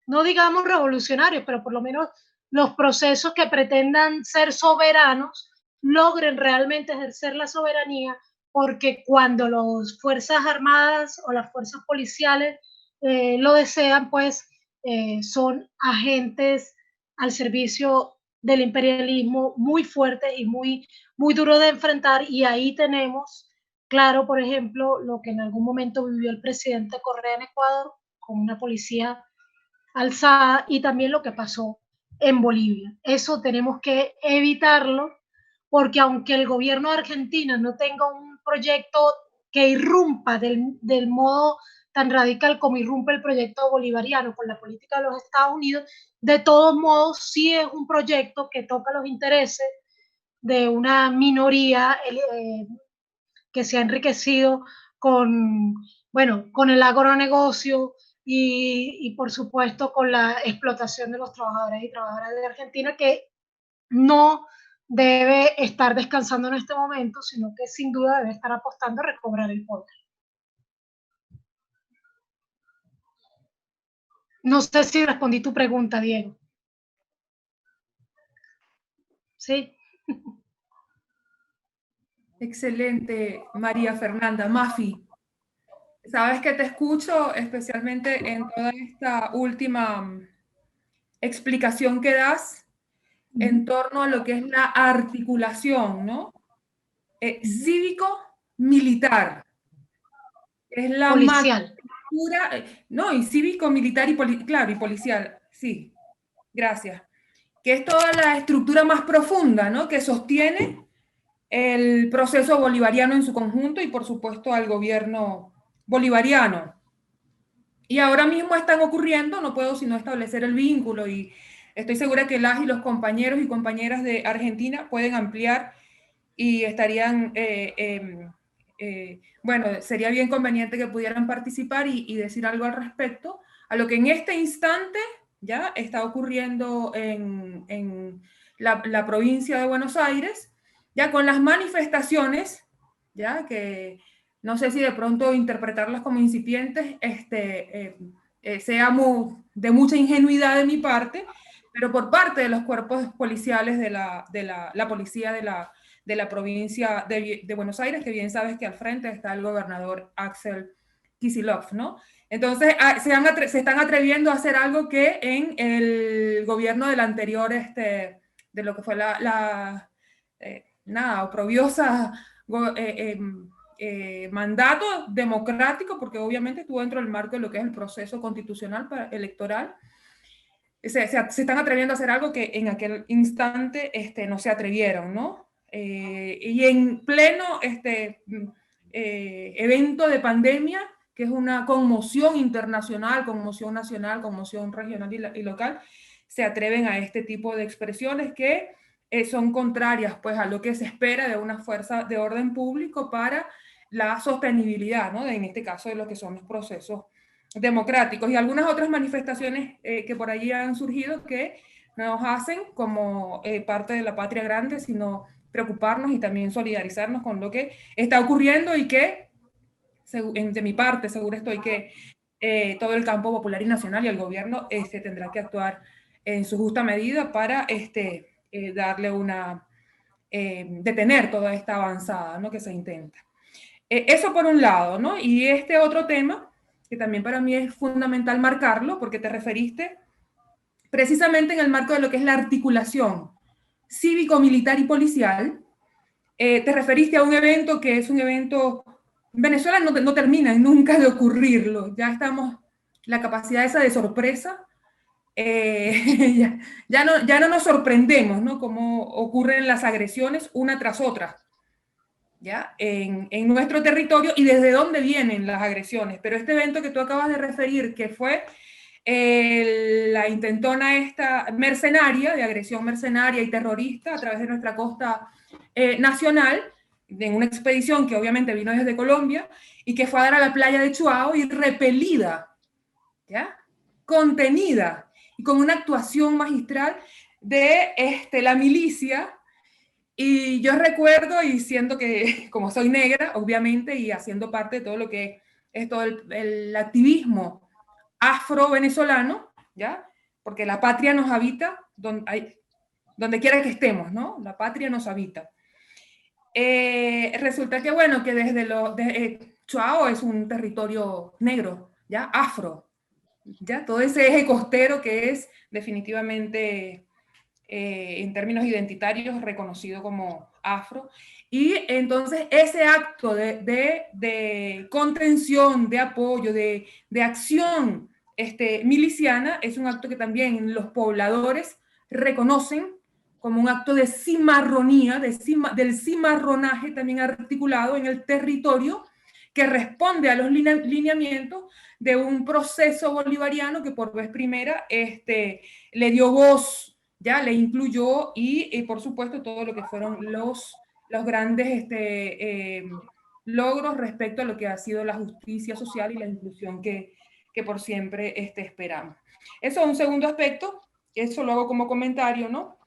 D: no digamos revolucionarios, pero por lo menos los procesos que pretendan ser soberanos logren realmente ejercer la soberanía, porque cuando las Fuerzas Armadas o las fuerzas policiales lo desean, pues son agentes al servicio del imperialismo muy fuertes y muy, muy duros de enfrentar, y ahí tenemos claro, por ejemplo, lo que en algún momento vivió el presidente Correa en Ecuador, con una policía alzada, y también lo que pasó en Bolivia. Eso tenemos que evitarlo, porque aunque el gobierno de Argentina no tenga un proyecto que irrumpa del modo tan radical como irrumpe el proyecto bolivariano con la política de los Estados Unidos, de todos modos sí es un proyecto que toca los intereses de una minoría que se ha enriquecido con, bueno, con el agronegocio y por supuesto con la explotación de los trabajadores y trabajadoras de Argentina, que no debe estar descansando en este momento, sino que sin duda debe estar apostando a recobrar el poder. No sé si respondí tu pregunta, Diego. ¿Sí?
A: Excelente, María Fernanda. Mafi, sabes que te escucho especialmente en toda esta última explicación que das en torno a lo que es la articulación, ¿no? Cívico-militar. Es la
D: policial.
A: No, y cívico-militar y, claro, y policial, sí. Gracias. Que es toda la estructura más profunda, ¿no? Que sostiene el proceso bolivariano en su conjunto y, por supuesto, al gobierno bolivariano. Y ahora mismo están ocurriendo, no puedo sino establecer el vínculo, y estoy segura que las y los compañeros y compañeras de Argentina pueden ampliar y estarían, bueno, sería bien conveniente que pudieran participar y decir algo al respecto a lo que en este instante ya está ocurriendo en la provincia de Buenos Aires, ya con las manifestaciones, ya que no sé si de pronto interpretarlas como incipientes sea de mucha ingenuidad de mi parte, pero por parte de los cuerpos policiales de la policía de la provincia de Buenos Aires, que bien sabes que al frente está el gobernador Axel Kicillof, ¿no? Entonces se están atreviendo a hacer algo que en el gobierno del anterior, de lo que fue oprobiosa mandato democrático, porque obviamente estuvo dentro del marco de lo que es el proceso constitucional electoral, se están atreviendo a hacer algo que en aquel instante no se atrevieron, ¿no? Y en pleno evento de pandemia, que es una conmoción internacional, conmoción nacional, conmoción regional y local, se atreven a este tipo de expresiones que son contrarias, pues, a lo que se espera de una fuerza de orden público para la sostenibilidad, ¿no? En este caso, de lo que son los procesos democráticos, y algunas otras manifestaciones que por allí han surgido que nos hacen como parte de la patria grande, sino preocuparnos y también solidarizarnos con lo que está ocurriendo, y que de mi parte seguro estoy que todo el campo popular y nacional y el gobierno tendrá que actuar en su justa medida para darle detener toda esta avanzada, ¿no?, que se intenta. Eso por un lado, ¿no? Y este otro tema, que también para mí es fundamental marcarlo, porque te referiste precisamente en el marco de lo que es la articulación cívico-militar y policial, te referiste a un evento que es un evento, en Venezuela no termina nunca de ocurrirlo, ya estamos, la capacidad esa de sorpresa, ya no nos sorprendemos, ¿no?, cómo ocurren las agresiones una tras otra, ¿ya? En nuestro territorio, y desde dónde vienen las agresiones. Pero este evento que tú acabas de referir, que fue la intentona esta mercenaria, de agresión mercenaria y terrorista a través de nuestra costa nacional, en una expedición que obviamente vino desde Colombia y que fue a dar a la playa de Chuao y repelida, ¿ya?, contenida, y con una actuación magistral de la milicia, Y yo recuerdo, y siendo que, como soy negra, obviamente, y haciendo parte de todo lo que es todo el activismo afro-venezolano, ¿ya? Porque la patria nos habita donde quiera que estemos, ¿no? La patria nos habita. Resulta que, bueno, que desde Chuao es un territorio negro, ¿ya? Afro, ¿ya? Todo ese eje costero que es definitivamente, en términos identitarios, reconocido como afro. Y entonces ese acto de contención, de apoyo, de acción miliciana, es un acto que también los pobladores reconocen como un acto de cimarronía, del cimarronaje también articulado en el territorio, que responde a los lineamientos de un proceso bolivariano que por vez primera le dio voz, ya le incluyó, y por supuesto todo lo que fueron los grandes logros respecto a lo que ha sido la justicia social y la inclusión que por siempre esperamos. Eso es un segundo aspecto, eso lo hago como comentario, ¿no?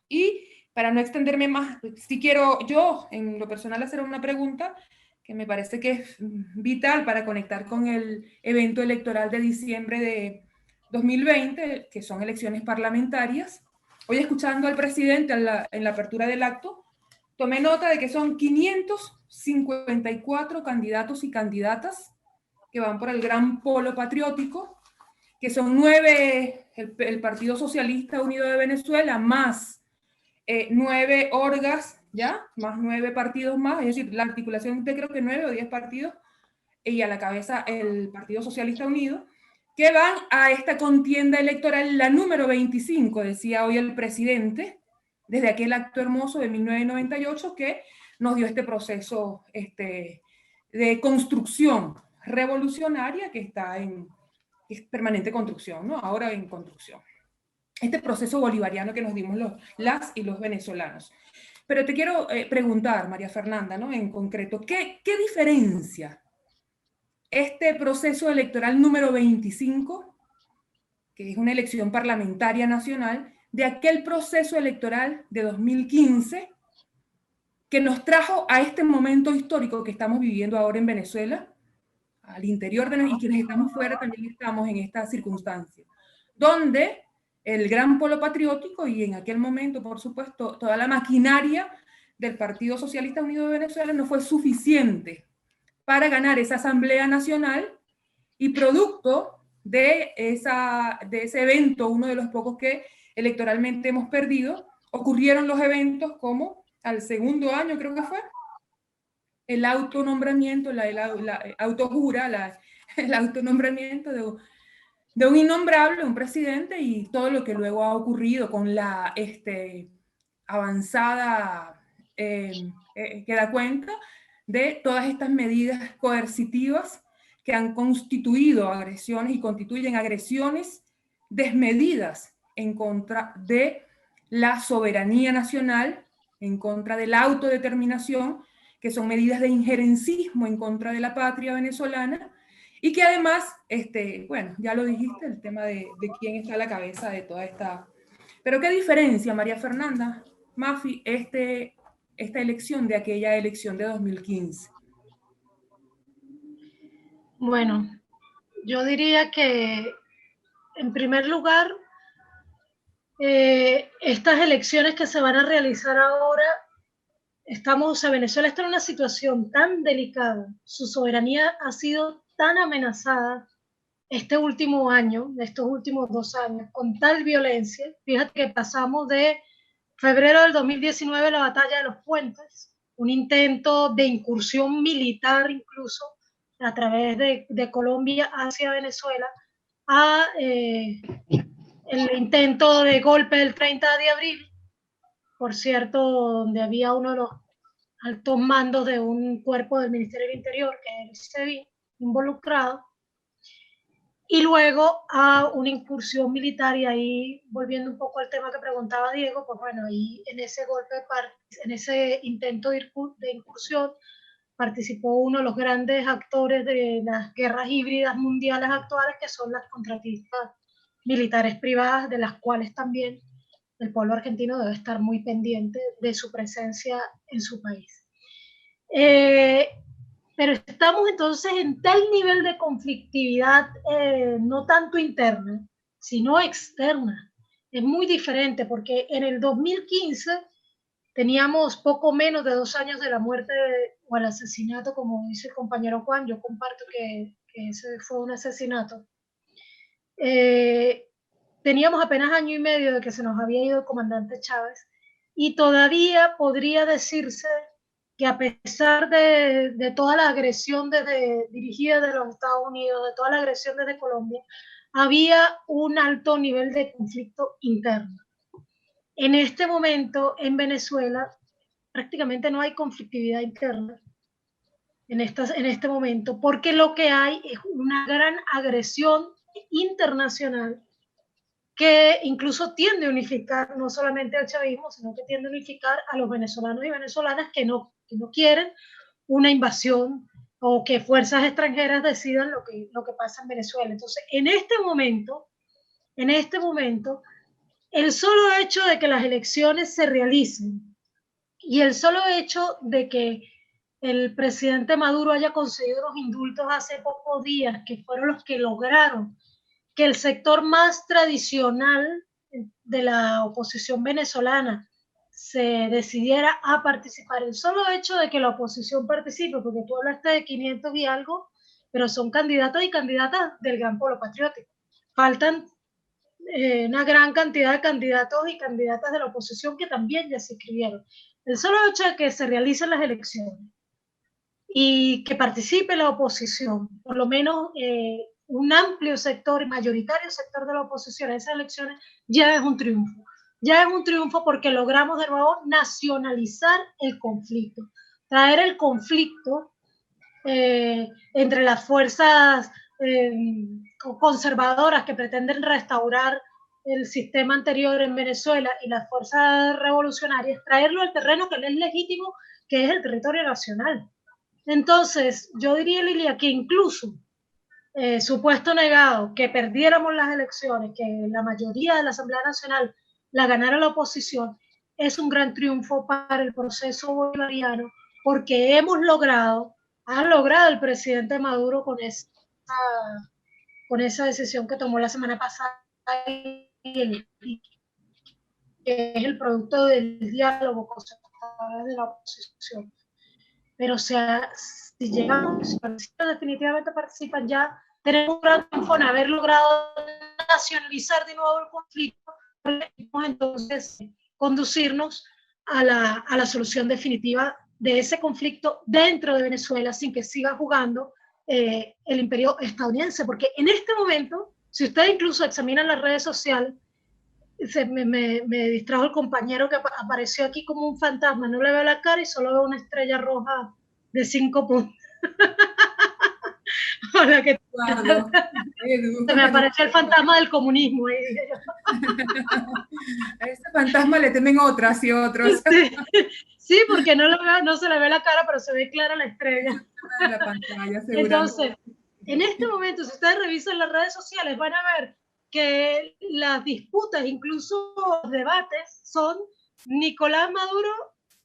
A: Y para no extenderme más, si quiero yo en lo personal hacer una pregunta que me parece que es vital para conectar con el evento electoral de diciembre de 2020, que son elecciones parlamentarias. Hoy, escuchando al presidente en la apertura del acto, tomé nota de que son 554 candidatos y candidatas que van por el gran polo patriótico, que son 9 el Partido Socialista Unido de Venezuela, más 9 orgas, ¿ya? Más 9 partidos más, es decir, la articulación de creo que 9 o 10 partidos, y a la cabeza el Partido Socialista Unido, que van a esta contienda electoral, la número 25, decía hoy el presidente, desde aquel acto hermoso de 1998 que nos dio este proceso de construcción revolucionaria que está en permanente construcción, ¿no? Ahora en construcción. Este proceso bolivariano que nos dimos las y los venezolanos. Pero te quiero preguntar, María Fernanda, ¿no? En concreto, ¿qué diferencia este proceso electoral número 25, que es una elección parlamentaria nacional, de aquel proceso electoral de 2015 que nos trajo a este momento histórico que estamos viviendo ahora en Venezuela, al interior de nosotros, y quienes estamos fuera también estamos en esta circunstancia, donde el gran polo patriótico y en aquel momento, por supuesto, toda la maquinaria del Partido Socialista Unido de Venezuela no fue suficiente para ganar esa Asamblea Nacional, y producto de ese evento, uno de los pocos que electoralmente hemos perdido, ocurrieron los eventos como al segundo año, creo que fue, el autonombramiento, la autojura, el autonombramiento de un innombrable, un presidente, y todo lo que luego ha ocurrido con la avanzada que da cuenta de todas estas medidas coercitivas que han constituido agresiones y constituyen agresiones desmedidas en contra de la soberanía nacional, en contra de la autodeterminación, que son medidas de injerencismo en contra de la patria venezolana, y que además, bueno, ya lo dijiste, el tema de quién está a la cabeza de toda esta... Pero ¿qué diferencia, María Fernanda, Mafi, esta elección de aquella elección de 2015?
D: Bueno, yo diría que, en primer lugar, estas elecciones que se van a realizar ahora, Venezuela está en una situación tan delicada, su soberanía ha sido tan amenazada este último año, estos últimos 2 años, con tal violencia. Fíjate que pasamos de febrero del 2019, la batalla de los puentes, un intento de incursión militar incluso a través de Colombia hacia Venezuela, a el intento de golpe del 30 de abril, por cierto, donde había uno de los altos mandos de un cuerpo del Ministerio del Interior, que es el SEBIN, involucrado, y luego a una incursión militar. Y ahí, volviendo un poco al tema que preguntaba Diego, pues bueno, ahí en ese golpe, en ese intento de incursión, participó uno de los grandes actores de las guerras híbridas mundiales actuales, que son las contratistas militares privadas, de las cuales también el pueblo argentino debe estar muy pendiente de su presencia en su país. Pero estamos entonces en tal nivel de conflictividad, no tanto interna, sino externa. Es muy diferente porque en el 2015 teníamos poco menos de 2 años de la muerte o el asesinato, como dice el compañero Juan. Yo comparto que ese fue un asesinato. Teníamos apenas año y medio de que se nos había ido el comandante Chávez, y todavía podría decirse que a pesar de toda la agresión dirigida de los Estados Unidos, de toda la agresión desde Colombia, había un alto nivel de conflicto interno. En este momento en Venezuela prácticamente no hay conflictividad interna en este momento, porque lo que hay es una gran agresión internacional que incluso tiende a unificar no solamente al chavismo, sino que tiende a unificar a los venezolanos y venezolanas que no quieren una invasión o que fuerzas extranjeras decidan lo que pasa en Venezuela. Entonces, en este momento, el solo hecho de que las elecciones se realicen y el solo hecho de que el presidente Maduro haya conseguido los indultos hace pocos días, que fueron los que lograron que el sector más tradicional de la oposición venezolana se decidiera a participar. El solo hecho de que la oposición participe, porque tú hablaste de 500 y algo, pero son candidatos y candidatas del gran polo patriótico. Faltan una gran cantidad de candidatos y candidatas de la oposición que también ya se inscribieron. El solo hecho de que se realicen las elecciones y que participe la oposición, por lo menos un amplio sector, mayoritario sector de la oposición a esas elecciones, ya es un triunfo. Ya es un triunfo porque logramos de nuevo nacionalizar el conflicto, traer el conflicto entre las fuerzas conservadoras que pretenden restaurar el sistema anterior en Venezuela y las fuerzas revolucionarias, traerlo al terreno que es legítimo, que es el territorio nacional. Entonces, yo diría, Lilia, que incluso supuesto negado, que perdiéramos las elecciones, que la mayoría de la Asamblea Nacional la ganara la oposición, es un gran triunfo para el proceso bolivariano, porque ha logrado el presidente Maduro con esa decisión que tomó la semana pasada, que es el producto del diálogo con sectores de la oposición. Pero si llegamos, si definitivamente participan, ya tenemos un gran triunfo en haber logrado nacionalizar de nuevo el conflicto, entonces conducirnos a la solución definitiva de ese conflicto dentro de Venezuela, sin que siga jugando el imperio estadounidense, porque en este momento, si ustedes incluso examinan las redes sociales, me distrajo el compañero que apareció aquí como un fantasma, no le veo la cara y solo veo una estrella roja de 5 puntos. Hola, ¿qué tal? Se me apareció el fantasma del comunismo.
A: A ese fantasma le temen otras y otros.
D: Sí, porque no se le ve la cara, pero se ve clara la estrella.
A: La pantalla,
D: entonces, en este momento, si ustedes revisan las redes sociales, van a ver que las disputas, incluso los debates, son Nicolás Maduro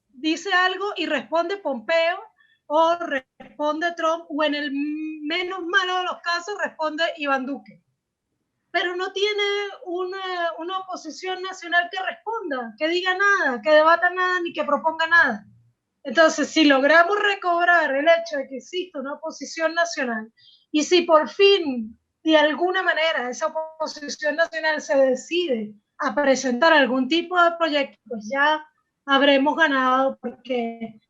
D: dice algo y responde Pompeo, o responde Trump, o en el menos malo de los casos responde Iván Duque. Pero no tiene una oposición nacional que responda, que diga nada, que debata nada, ni que proponga nada. Entonces, si logramos recobrar el hecho de que existe una oposición nacional, y si por fin, de alguna manera, esa oposición nacional se decide a presentar algún tipo de proyecto, pues ya habremos ganado, porque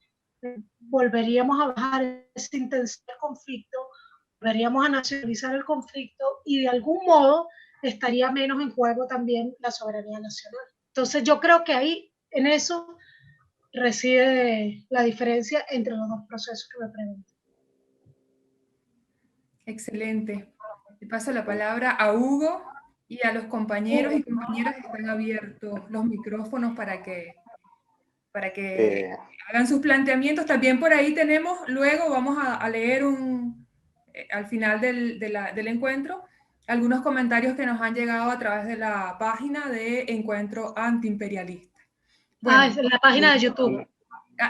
D: volveríamos a bajar esa intensidad del conflicto, volveríamos a nacionalizar el conflicto y de algún modo estaría menos en juego también la soberanía nacional. Entonces yo creo que ahí, en eso, reside la diferencia entre los dos procesos que me preguntan.
A: Excelente. Le paso la palabra a Hugo y a los compañeros y compañeras que están abiertos los micrófonos para que hagan sus planteamientos. También por ahí tenemos, luego vamos a leer al final del encuentro, algunos comentarios que nos han llegado a través de la página de Encuentro Antiimperialista. Bueno,
D: es la página de YouTube.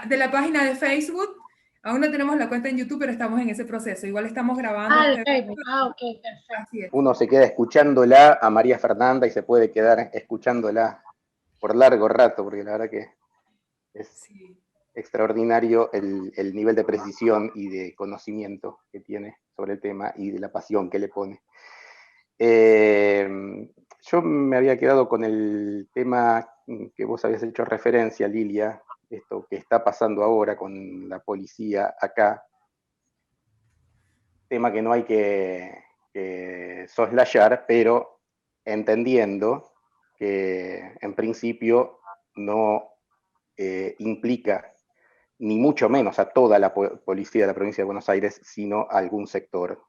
A: De la página de Facebook. Aún no tenemos la cuenta en YouTube, pero estamos en ese proceso. Igual estamos grabando.
D: De Facebook. Ok, perfecto.
A: Así es.
C: Uno se queda escuchándola a María Fernanda y se puede quedar escuchándola por largo rato, porque la verdad que es extraordinario el nivel de precisión y de conocimiento que tiene sobre el tema y de la pasión que le pone. Yo me había quedado con el tema que vos habías hecho referencia, Lilia, esto que está pasando ahora con la policía acá, tema que no hay que soslayar, pero entendiendo que en principio no implica ni mucho menos a toda la policía de la provincia de Buenos Aires, sino a algún sector,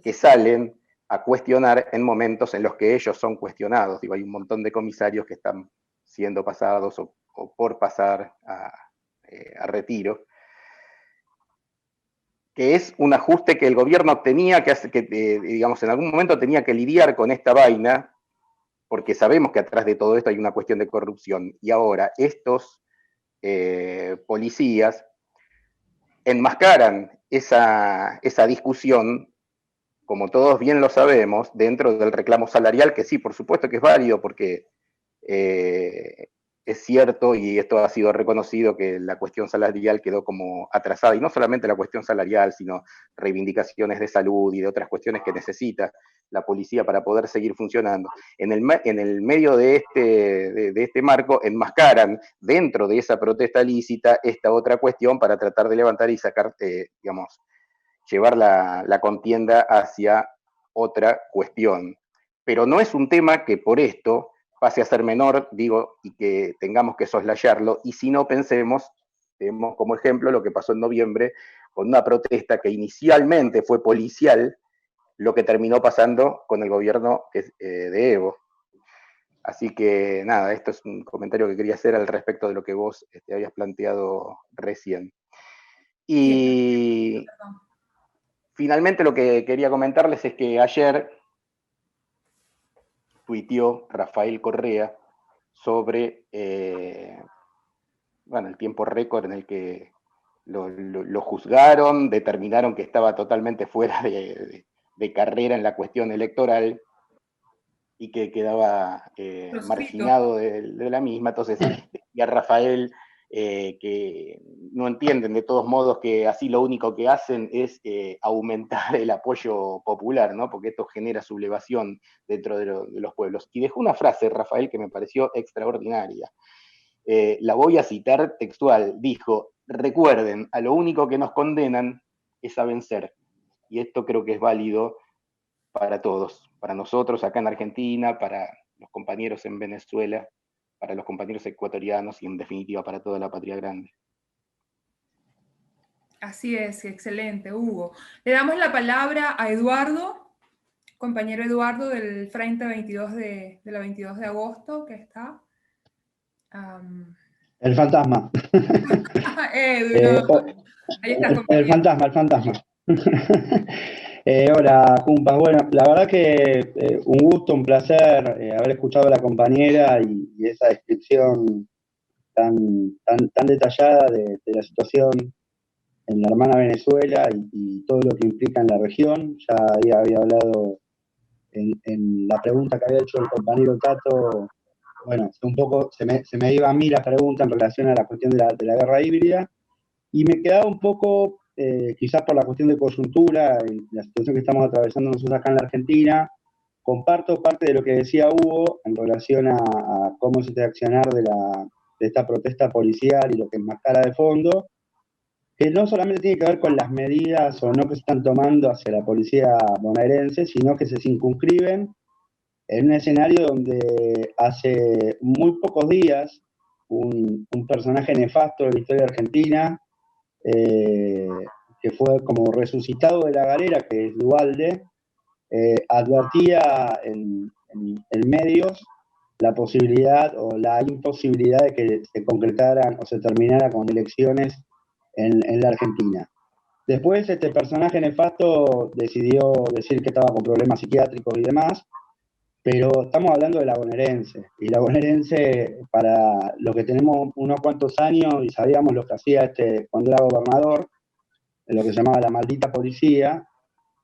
C: que salen a cuestionar en momentos en los que ellos son cuestionados. Digo, hay un montón de comisarios que están siendo pasados o por pasar a retiro, que es un ajuste que el gobierno tenía que hacer, digamos, en algún momento tenía que lidiar con esta vaina, porque sabemos que atrás de todo esto hay una cuestión de corrupción. Y ahora estos policías enmascaran esa discusión, como todos bien lo sabemos, dentro del reclamo salarial, que sí, por supuesto que es válido, porque es cierto, y esto ha sido reconocido, que la cuestión salarial quedó como atrasada, y no solamente la cuestión salarial, sino reivindicaciones de salud y de otras cuestiones que necesita la policía para poder seguir funcionando. En el medio de este marco enmascaran dentro de esa protesta lícita esta otra cuestión para tratar de levantar y sacar, digamos, llevar la contienda hacia otra cuestión. Pero no es un tema que por esto pase a ser menor, digo, y que tengamos que soslayarlo, y si no pensemos, tenemos como ejemplo lo que pasó en noviembre con una protesta que inicialmente fue policial, lo que terminó pasando con el gobierno de Evo. Así que nada, esto es un comentario que quería hacer al respecto de lo que vos habías planteado recién. Y finalmente lo que quería comentarles es que ayer tuiteó Rafael Correa sobre bueno, el tiempo récord en el que lo juzgaron, determinaron que estaba totalmente fuera de carrera en la cuestión electoral y que quedaba marginado de la misma. Entonces, decía Rafael que no entienden de todos modos que así lo único que hacen es aumentar el apoyo popular, ¿no? Porque esto genera sublevación dentro de los pueblos. Y dejó una frase, Rafael, que me pareció extraordinaria. La voy a citar textual. Dijo: recuerden, a lo único que nos condenan es a vencer. Y esto creo que es válido para todos, para nosotros acá en Argentina, para los compañeros en Venezuela, para los compañeros ecuatorianos y en definitiva para toda la patria grande.
A: Así es, excelente, Hugo. Le damos la palabra a Eduardo, compañero Eduardo del Frente 22 de la 22 de agosto, que está.
G: El fantasma.
A: Ahí está,
G: el fantasma. Hola, compas. Bueno, la verdad que un gusto, un placer haber escuchado a la compañera y esa descripción tan detallada de la situación en la hermana Venezuela y todo lo que implica en la región. Ya había hablado en la pregunta que había hecho el compañero Tato. Bueno, un poco se me iba a mí la pregunta en relación a la cuestión de la guerra híbrida, y me quedaba un poco, quizás por la cuestión de coyuntura y la situación que estamos atravesando nosotros acá en la Argentina. Comparto parte de lo que decía Hugo en relación a cómo es este accionar de esta protesta policial y lo que enmascara de fondo, que no solamente tiene que ver con las medidas o no que se están tomando hacia la policía bonaerense, sino que se circunscriben en un escenario donde hace muy pocos días un personaje nefasto de la historia argentina, que fue como resucitado de la galera, que es Duhalde, advertía en medios la posibilidad o la imposibilidad de que se concretaran o se terminara con elecciones en la Argentina. Después este personaje nefasto decidió decir que estaba con problemas psiquiátricos y demás, pero estamos hablando de la bonaerense, y la bonaerense, para los que tenemos unos cuantos años y sabíamos lo que hacía cuando era gobernador, en lo que se llamaba la maldita policía,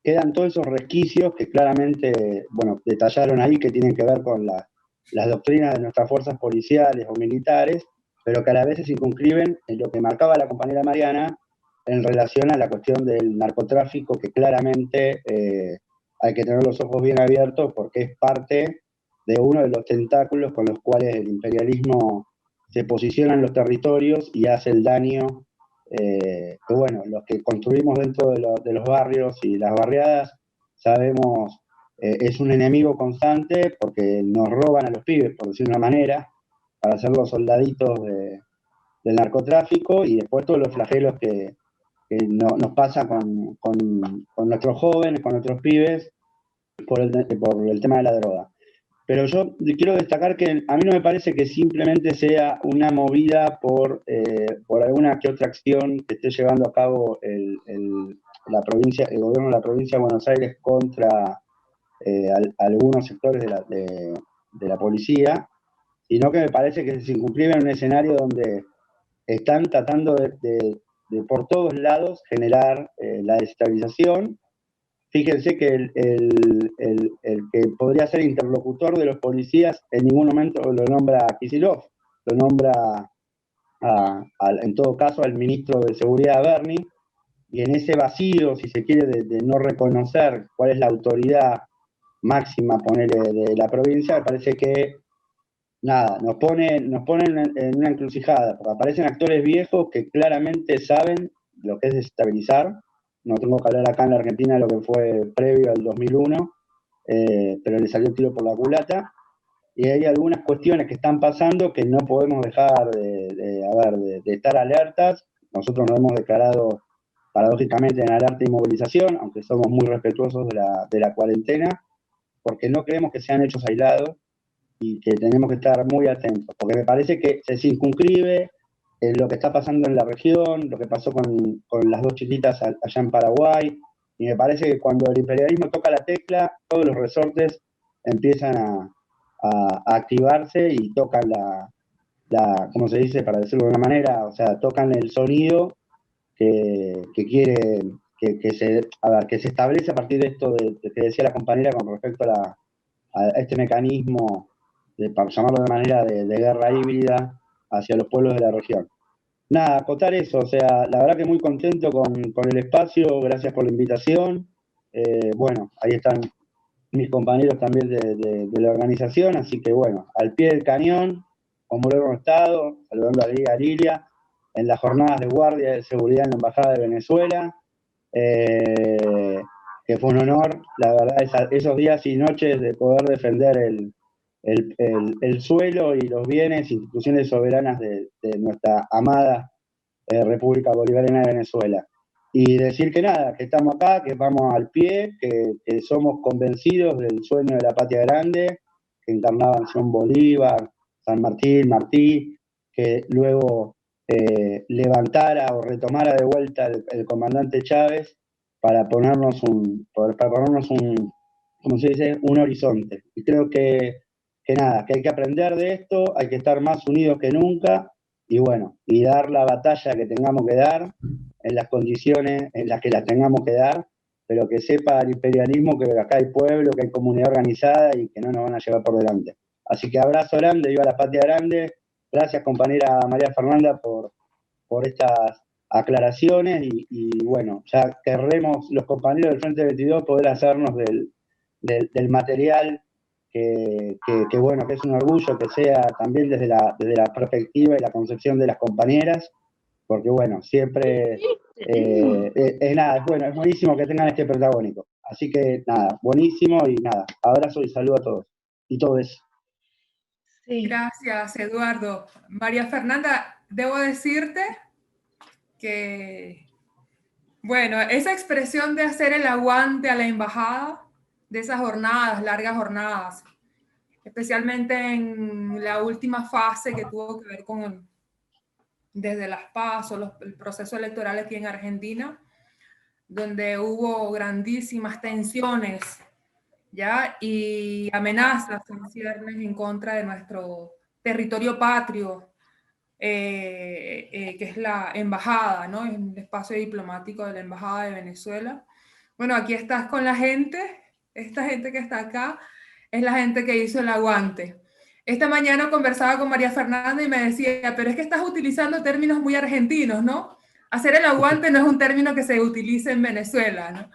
G: quedan todos esos resquicios que claramente, bueno, detallaron ahí, que tienen que ver con las doctrinas de nuestras fuerzas policiales o militares, pero que a la vez se circunscriben en lo que marcaba la compañera Mariana en relación a la cuestión del narcotráfico, que claramente hay que tener los ojos bien abiertos porque es parte de uno de los tentáculos con los cuales el imperialismo se posiciona en los territorios y hace el daño que bueno, los que construimos dentro de los barrios y las barriadas sabemos es un enemigo constante porque nos roban a los pibes, por decir una manera, para ser los soldaditos del narcotráfico, y después todos los flagelos que nos pasa con nuestros jóvenes, con nuestros pibes, por el tema de la droga. Pero yo quiero destacar que a mí no me parece que simplemente sea una movida por alguna que otra acción que esté llevando a cabo el gobierno de la provincia de Buenos Aires contra algunos sectores de la policía, sino que me parece que se circunscribe en un escenario donde están tratando de por todos lados generar la desestabilización. Fíjense que el que podría ser interlocutor de los policías en ningún momento lo nombra a Kicillof, lo nombra en todo caso al ministro de Seguridad, Berni, y en ese vacío, si se quiere, de no reconocer cuál es la autoridad máxima, ponele, de la provincia, me parece que nada, nos pone en una encrucijada, porque aparecen actores viejos que claramente saben lo que es desestabilizar. No tengo que hablar acá en la Argentina de lo que fue previo al 2001, pero le salió el tiro por la culata. Y hay algunas cuestiones que están pasando que no podemos dejar de estar alertas. Nosotros nos hemos declarado paradójicamente en alerta y movilización, aunque somos muy respetuosos de la cuarentena, porque no creemos que sean hechos aislados y que tenemos que estar muy atentos, porque me parece que se circunscribe en lo que está pasando en la región, lo que pasó con las dos chiquitas allá en Paraguay, y me parece que cuando el imperialismo toca la tecla, todos los resortes empiezan a activarse y tocan ¿cómo se dice? Para decirlo de una manera, o sea, tocan el sonido que quiere, que se establece a partir de esto que decía la compañera con respecto a este mecanismo, para llamarlo de manera de guerra híbrida hacia los pueblos de la región. Nada, acotar eso, o sea, la verdad que muy contento con el espacio, gracias por la invitación. Bueno, ahí están mis compañeros también de la organización, así que bueno, al pie del cañón, como lo hemos estado, saludando a Lilia, en las jornadas de guardia de seguridad en la Embajada de Venezuela, que fue un honor, la verdad, esos días y noches de poder defender el suelo y los bienes, instituciones soberanas de nuestra amada República Bolivariana de Venezuela. Y decir que nada, que estamos acá, que vamos al pie, que somos convencidos del sueño de la patria grande, que encarnaban Simón Bolívar, San Martín, Martí, que luego levantara o retomara de vuelta el comandante Chávez para ponernos ¿cómo se dice?, un horizonte. Y creo que nada, que hay que aprender de esto, hay que estar más unidos que nunca, y bueno, y dar la batalla que tengamos que dar, en las condiciones en las que las tengamos que dar, pero que sepa el imperialismo que acá hay pueblo, que hay comunidad organizada y que no nos van a llevar por delante. Así que abrazo grande, viva la patria grande. Gracias, compañera María Fernanda, por estas aclaraciones, y bueno, ya querremos los compañeros del Frente 22 poder hacernos del material que bueno, que es un orgullo que sea también desde la perspectiva y la concepción de las compañeras, porque bueno, siempre es bueno, es buenísimo que tengan este protagónico. Así que nada, buenísimo, y nada, abrazo y saludo a todos y todes.
D: Sí.
A: Gracias, Eduardo. María Fernanda, debo decirte que, bueno, esa expresión de hacer el aguante a la embajada, de esas jornadas, largas jornadas, especialmente en la última fase que tuvo que ver con desde las PASO, el proceso electoral aquí en Argentina, donde hubo grandísimas tensiones, ¿ya? Y amenazas en ciernes en contra de nuestro territorio patrio, que es la embajada, ¿no? Es el espacio diplomático de la Embajada de Venezuela. Bueno, aquí estás con la gente, esta gente que está acá es la gente que hizo el aguante. Esta mañana conversaba con María Fernanda y me decía, pero es que estás utilizando términos muy argentinos, ¿no? Hacer el aguante no es un término que se utilice en Venezuela, ¿no?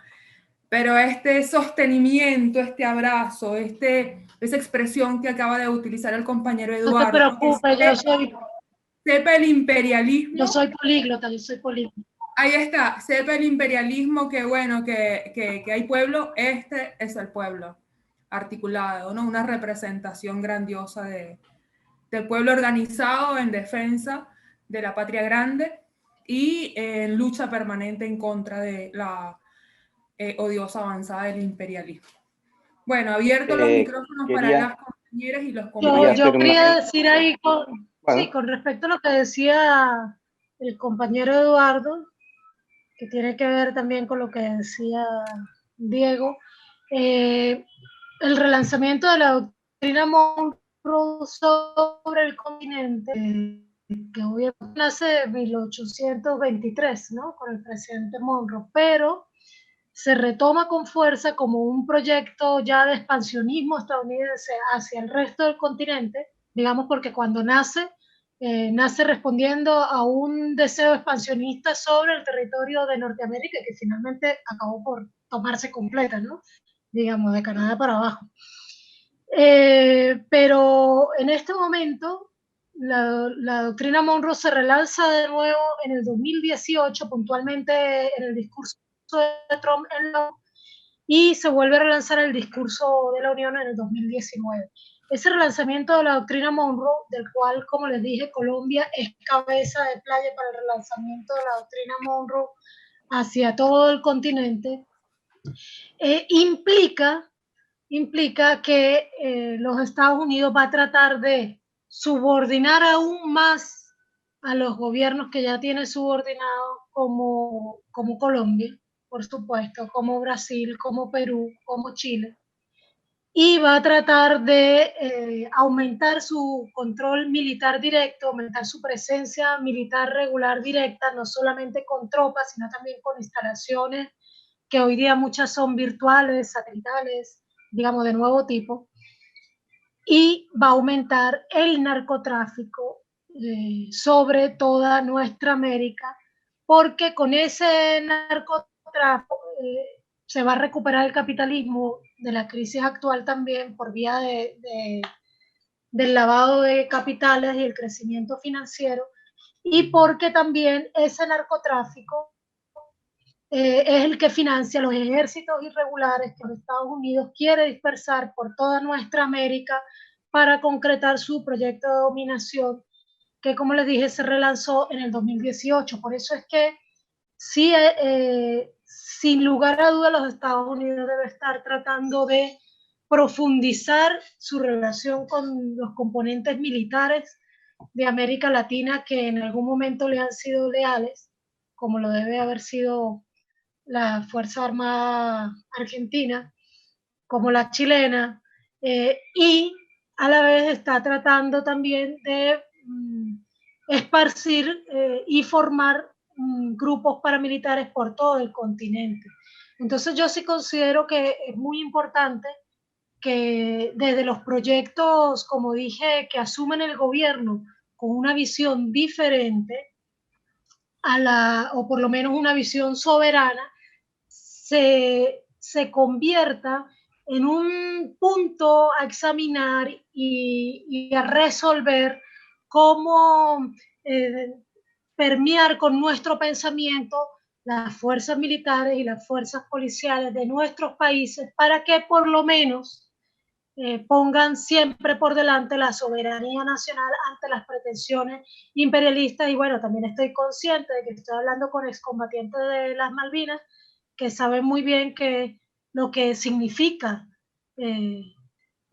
A: Pero este sostenimiento, este abrazo, esa expresión que acaba de utilizar el compañero
D: No te
A: Eduardo, ¿no?
D: preocupes,
A: Sepa el imperialismo.
D: yo soy políglota, yo soy políglota.
A: Ahí está, sepa el imperialismo que, bueno, que hay pueblo, este es el pueblo articulado, ¿no? Una representación grandiosa del pueblo organizado en defensa de la patria grande y en lucha permanente en contra de la odiosa avanzada del imperialismo. Bueno, abierto los micrófonos para las compañeras y los compañeros.
D: Yo quería decir ahí, sí, con respecto a lo que decía el compañero Eduardo, que tiene que ver también con lo que decía Diego, el relanzamiento de la doctrina Monroe sobre el continente, que obviamente nace en 1823, ¿no? Con el presidente Monroe, pero se retoma con fuerza como un proyecto ya de expansionismo estadounidense hacia el resto del continente, digamos porque cuando nace respondiendo a un deseo expansionista sobre el territorio de Norteamérica que finalmente acabó por tomarse completa, ¿no? Digamos, de Canadá para abajo. Pero en este momento la doctrina Monroe se relanza de nuevo en el 2018, puntualmente en el discurso de Trump en la ONU, y se vuelve a relanzar el discurso de la Unión en el 2019. Ese relanzamiento de la doctrina Monroe, del cual, como les dije, Colombia es cabeza de playa para el relanzamiento de la doctrina Monroe hacia todo el continente, implica que los Estados Unidos va a tratar de subordinar aún más a los gobiernos que ya tiene subordinados como Colombia, por supuesto, como Brasil, como Perú, como Chile, y va a tratar de aumentar su control militar directo, aumentar su presencia militar regular directa, no solamente con tropas, sino también con instalaciones que hoy día muchas son virtuales, satelitales, digamos de nuevo tipo, y va a aumentar el narcotráfico sobre toda nuestra América, porque con ese narcotráfico se va a recuperar el capitalismo de la crisis actual también por vía del lavado de capitales y el crecimiento financiero, y porque también ese narcotráfico es el que financia los ejércitos irregulares que los Estados Unidos quiere dispersar por toda nuestra América para concretar su proyecto de dominación, que como les dije se relanzó en el 2018. Por eso es que sí, sin lugar a dudas los Estados Unidos debe estar tratando de profundizar su relación con los componentes militares de América Latina que en algún momento le han sido leales, como lo debe haber sido la Fuerza Armada Argentina, como la chilena, y a la vez está tratando también de esparcir y formar grupos paramilitares por todo el continente. Entonces yo sí considero que es muy importante que desde los proyectos, como dije, que asumen el gobierno con una visión diferente, o por lo menos una visión soberana, se convierta en un punto a examinar y a resolver cómo permear con nuestro pensamiento las fuerzas militares y las fuerzas policiales de nuestros países para que por lo menos pongan siempre por delante la soberanía nacional ante las pretensiones imperialistas. Y bueno, también estoy consciente de que estoy hablando con excombatientes de las Malvinas que saben muy bien que lo que significa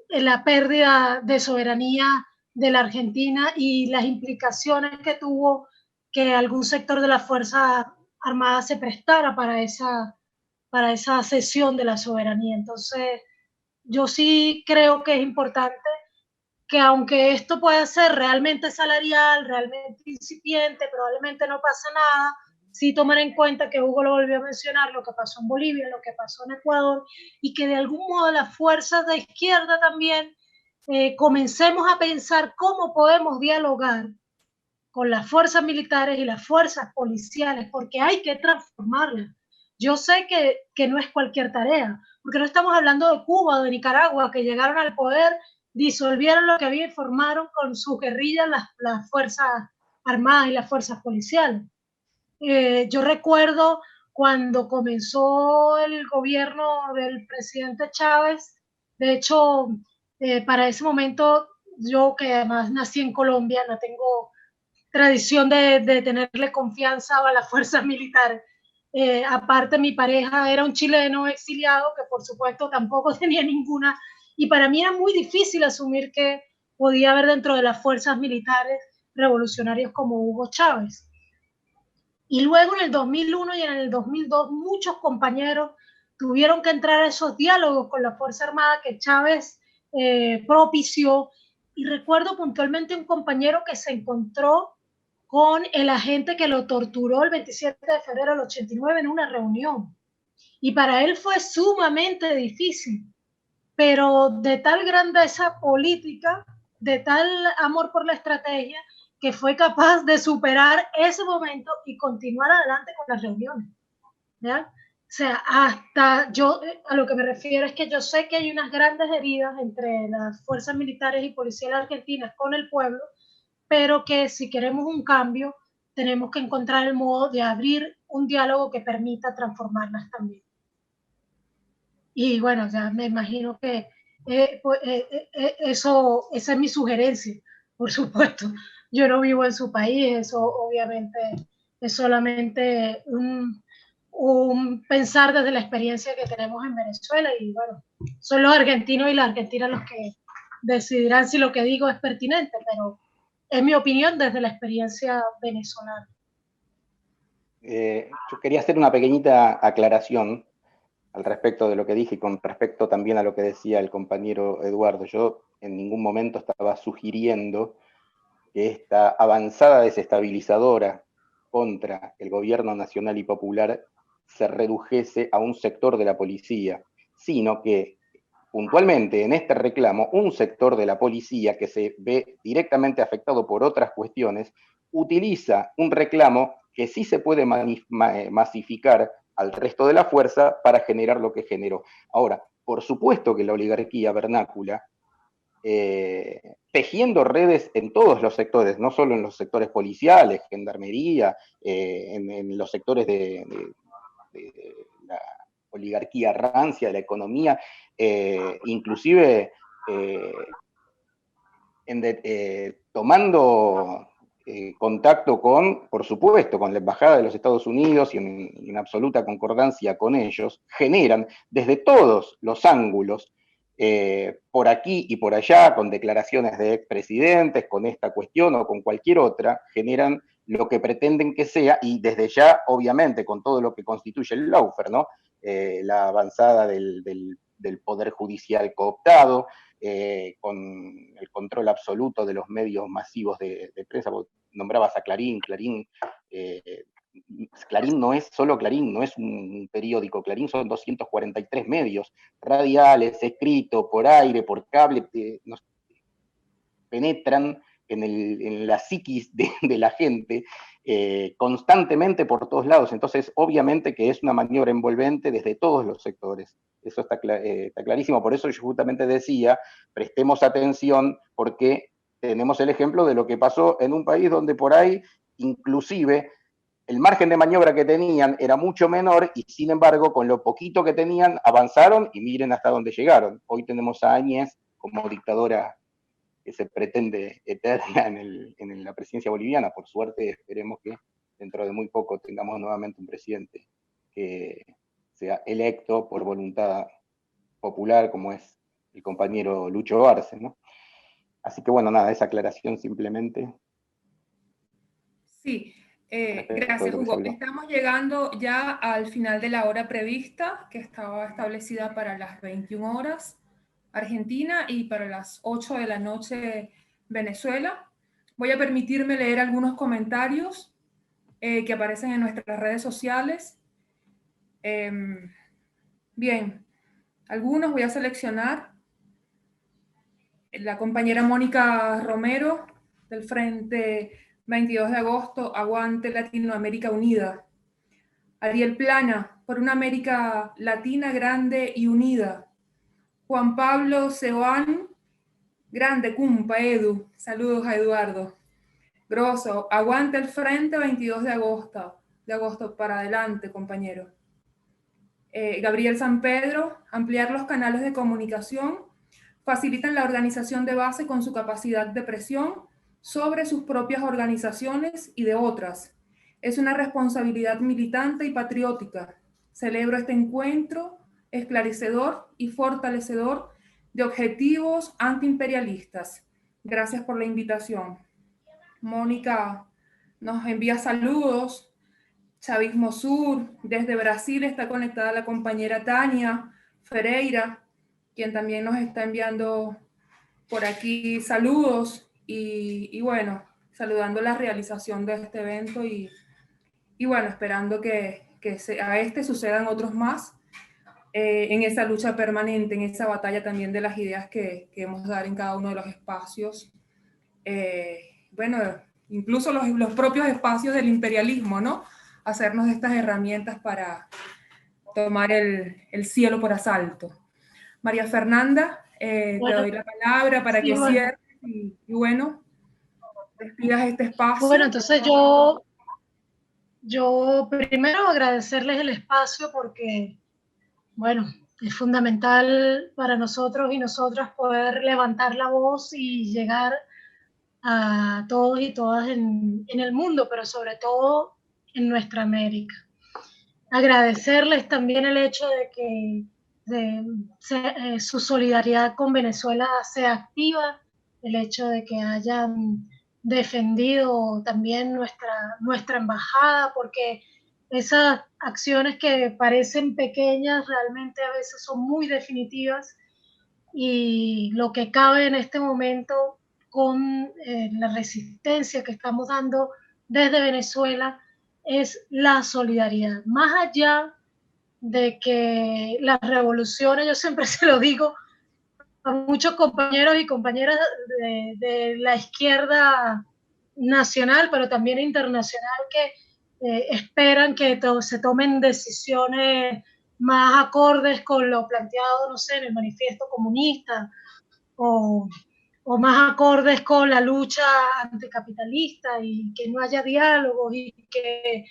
D: la pérdida de soberanía de la Argentina y las implicaciones que tuvo que algún sector de las Fuerzas Armada se prestara para esa cesión de la soberanía. Entonces, yo sí creo que es importante que aunque esto pueda ser realmente salarial, realmente incipiente, probablemente no pasa nada, sí tomar en cuenta que Hugo lo volvió a mencionar, lo que pasó en Bolivia, lo que pasó en Ecuador, y que de algún modo las fuerzas de izquierda también comencemos a pensar cómo podemos dialogar con las fuerzas militares y las fuerzas policiales, porque hay que transformarlas. Yo sé que no es cualquier tarea, porque no estamos hablando de Cuba o de Nicaragua, que llegaron al poder, disolvieron lo que había y formaron con sus guerrillas las fuerzas armadas y las fuerzas policiales. Yo recuerdo cuando comenzó el gobierno del presidente Chávez, de hecho, para ese momento, yo que además nací en Colombia, no tengo tradición de tenerle confianza a las fuerzas militares. Aparte, mi pareja era un chileno exiliado que por supuesto tampoco tenía ninguna, y para mí era muy difícil asumir que podía haber dentro de las fuerzas militares revolucionarios como Hugo Chávez. Y luego en el 2001 y en el 2002 muchos compañeros tuvieron que entrar a esos diálogos con la Fuerza Armada que Chávez propició. Y recuerdo puntualmente un compañero que se encontró con el agente que lo torturó el 27 de febrero del 89 en una reunión. Y para él fue sumamente difícil, pero de tal grandeza política, de tal amor por la estrategia, que fue capaz de superar ese momento y continuar adelante con las reuniones. ¿Ya? O sea, hasta yo, a lo que me refiero es que yo sé que hay unas grandes heridas entre las fuerzas militares y policiales argentinas con el pueblo, pero que si queremos un cambio, tenemos que encontrar el modo de abrir un diálogo que permita transformarlas también. Y bueno, ya me imagino que esa es mi sugerencia, por supuesto. Yo no vivo en su país, eso obviamente es solamente un pensar desde la experiencia que tenemos en Venezuela, y bueno, son los argentinos y las argentinas los que decidirán si lo que digo es pertinente, pero es mi opinión desde la experiencia venezolana.
C: Yo quería hacer una pequeñita aclaración al respecto de lo que dije y con respecto también a lo que decía el compañero Eduardo. Yo en ningún momento estaba sugiriendo que esta avanzada desestabilizadora contra el gobierno nacional y popular se redujese a un sector de la policía, sino que puntualmente en este reclamo un sector de la policía que se ve directamente afectado por otras cuestiones utiliza un reclamo que sí se puede masificar al resto de la fuerza para generar lo que generó. Ahora, por supuesto que la oligarquía vernácula, tejiendo redes en todos los sectores, no solo en los sectores policiales, gendarmería, en los sectores de la oligarquía rancia, de la economía, inclusive tomando contacto con, por supuesto, con la Embajada de los Estados Unidos y en absoluta concordancia con ellos, generan desde todos los ángulos, por aquí y por allá, con declaraciones de expresidentes, con esta cuestión o con cualquier otra, generan lo que pretenden que sea, y desde ya, obviamente, con todo lo que constituye el lawfare, ¿no? La avanzada del poder judicial cooptado, con el control absoluto de los medios masivos de prensa. Vos nombrabas a Clarín. Clarín no es solo Clarín, no es un periódico. Clarín son 243 medios, radiales, escrito, por aire, por cable, nos penetran en la psiquis de la gente constantemente por todos lados. Entonces, obviamente que es una maniobra envolvente desde todos los sectores. Eso está clarísimo. Por eso yo justamente decía, prestemos atención, porque tenemos el ejemplo de lo que pasó en un país donde por ahí, inclusive, el margen de maniobra que tenían era mucho menor, y sin embargo, con lo poquito que tenían, avanzaron y miren hasta dónde llegaron. Hoy tenemos a Áñez como dictadora que se pretende eterna en la presidencia boliviana. Por suerte, esperemos que dentro de muy poco tengamos nuevamente un presidente que sea electo por voluntad popular, como es el compañero Lucho Arce, ¿no? Así que bueno, nada, esa aclaración simplemente.
A: Sí, Gracias, Hugo. Estamos llegando ya al final de la hora prevista, que estaba establecida para las 21 horas Argentina y para las 8 de la noche Venezuela. Voy a permitirme leer algunos comentarios que aparecen en nuestras redes sociales. Bien, algunos voy a seleccionar. La compañera Mónica Romero, del Frente 22 de agosto, aguante Latinoamérica Unida. Ariel Plana, por una América Latina grande y unida. Juan Pablo Seoán, grande, cumpa, Edu. Saludos a Eduardo. Grosso, aguante el Frente 22 de agosto para adelante, compañero. Gabriel San Pedro, ampliar los canales de comunicación facilitan la organización de base con su capacidad de presión sobre sus propias organizaciones y de otras. Es una responsabilidad militante y patriótica. Celebro este encuentro esclarecedor y fortalecedor de objetivos antiimperialistas. Gracias por la invitación. Mónica nos envía saludos. Chavismo Sur, desde Brasil está conectada la compañera Tania Ferreira, quien también nos está enviando por aquí saludos y bueno, saludando la realización de este evento y bueno, esperando que a este sucedan otros más en esa lucha permanente, en esa batalla también de las ideas que hemos de dar en cada uno de los espacios. Bueno, incluso los propios espacios del imperialismo, ¿no? Hacernos de estas herramientas para tomar el cielo por asalto. María Fernanda, bueno, te doy la palabra para que cierres y bueno, despidas este espacio.
D: Bueno, entonces yo primero agradecerles el espacio porque, bueno, es fundamental para nosotros y nosotras poder levantar la voz y llegar a todos y todas en el mundo, pero sobre todo en nuestra América. Agradecerles también el hecho de que su solidaridad con Venezuela sea activa, el hecho de que hayan defendido también nuestra embajada, porque esas acciones que parecen pequeñas realmente a veces son muy definitivas y lo que cabe en este momento con la resistencia que estamos dando desde Venezuela es la solidaridad. Más allá de que las revoluciones, yo siempre se lo digo a muchos compañeros y compañeras de la izquierda nacional, pero también internacional, que esperan que se tomen decisiones más acordes con lo planteado, no sé, en el manifiesto comunista, o más acordes con la lucha anticapitalista, y que no haya diálogo y que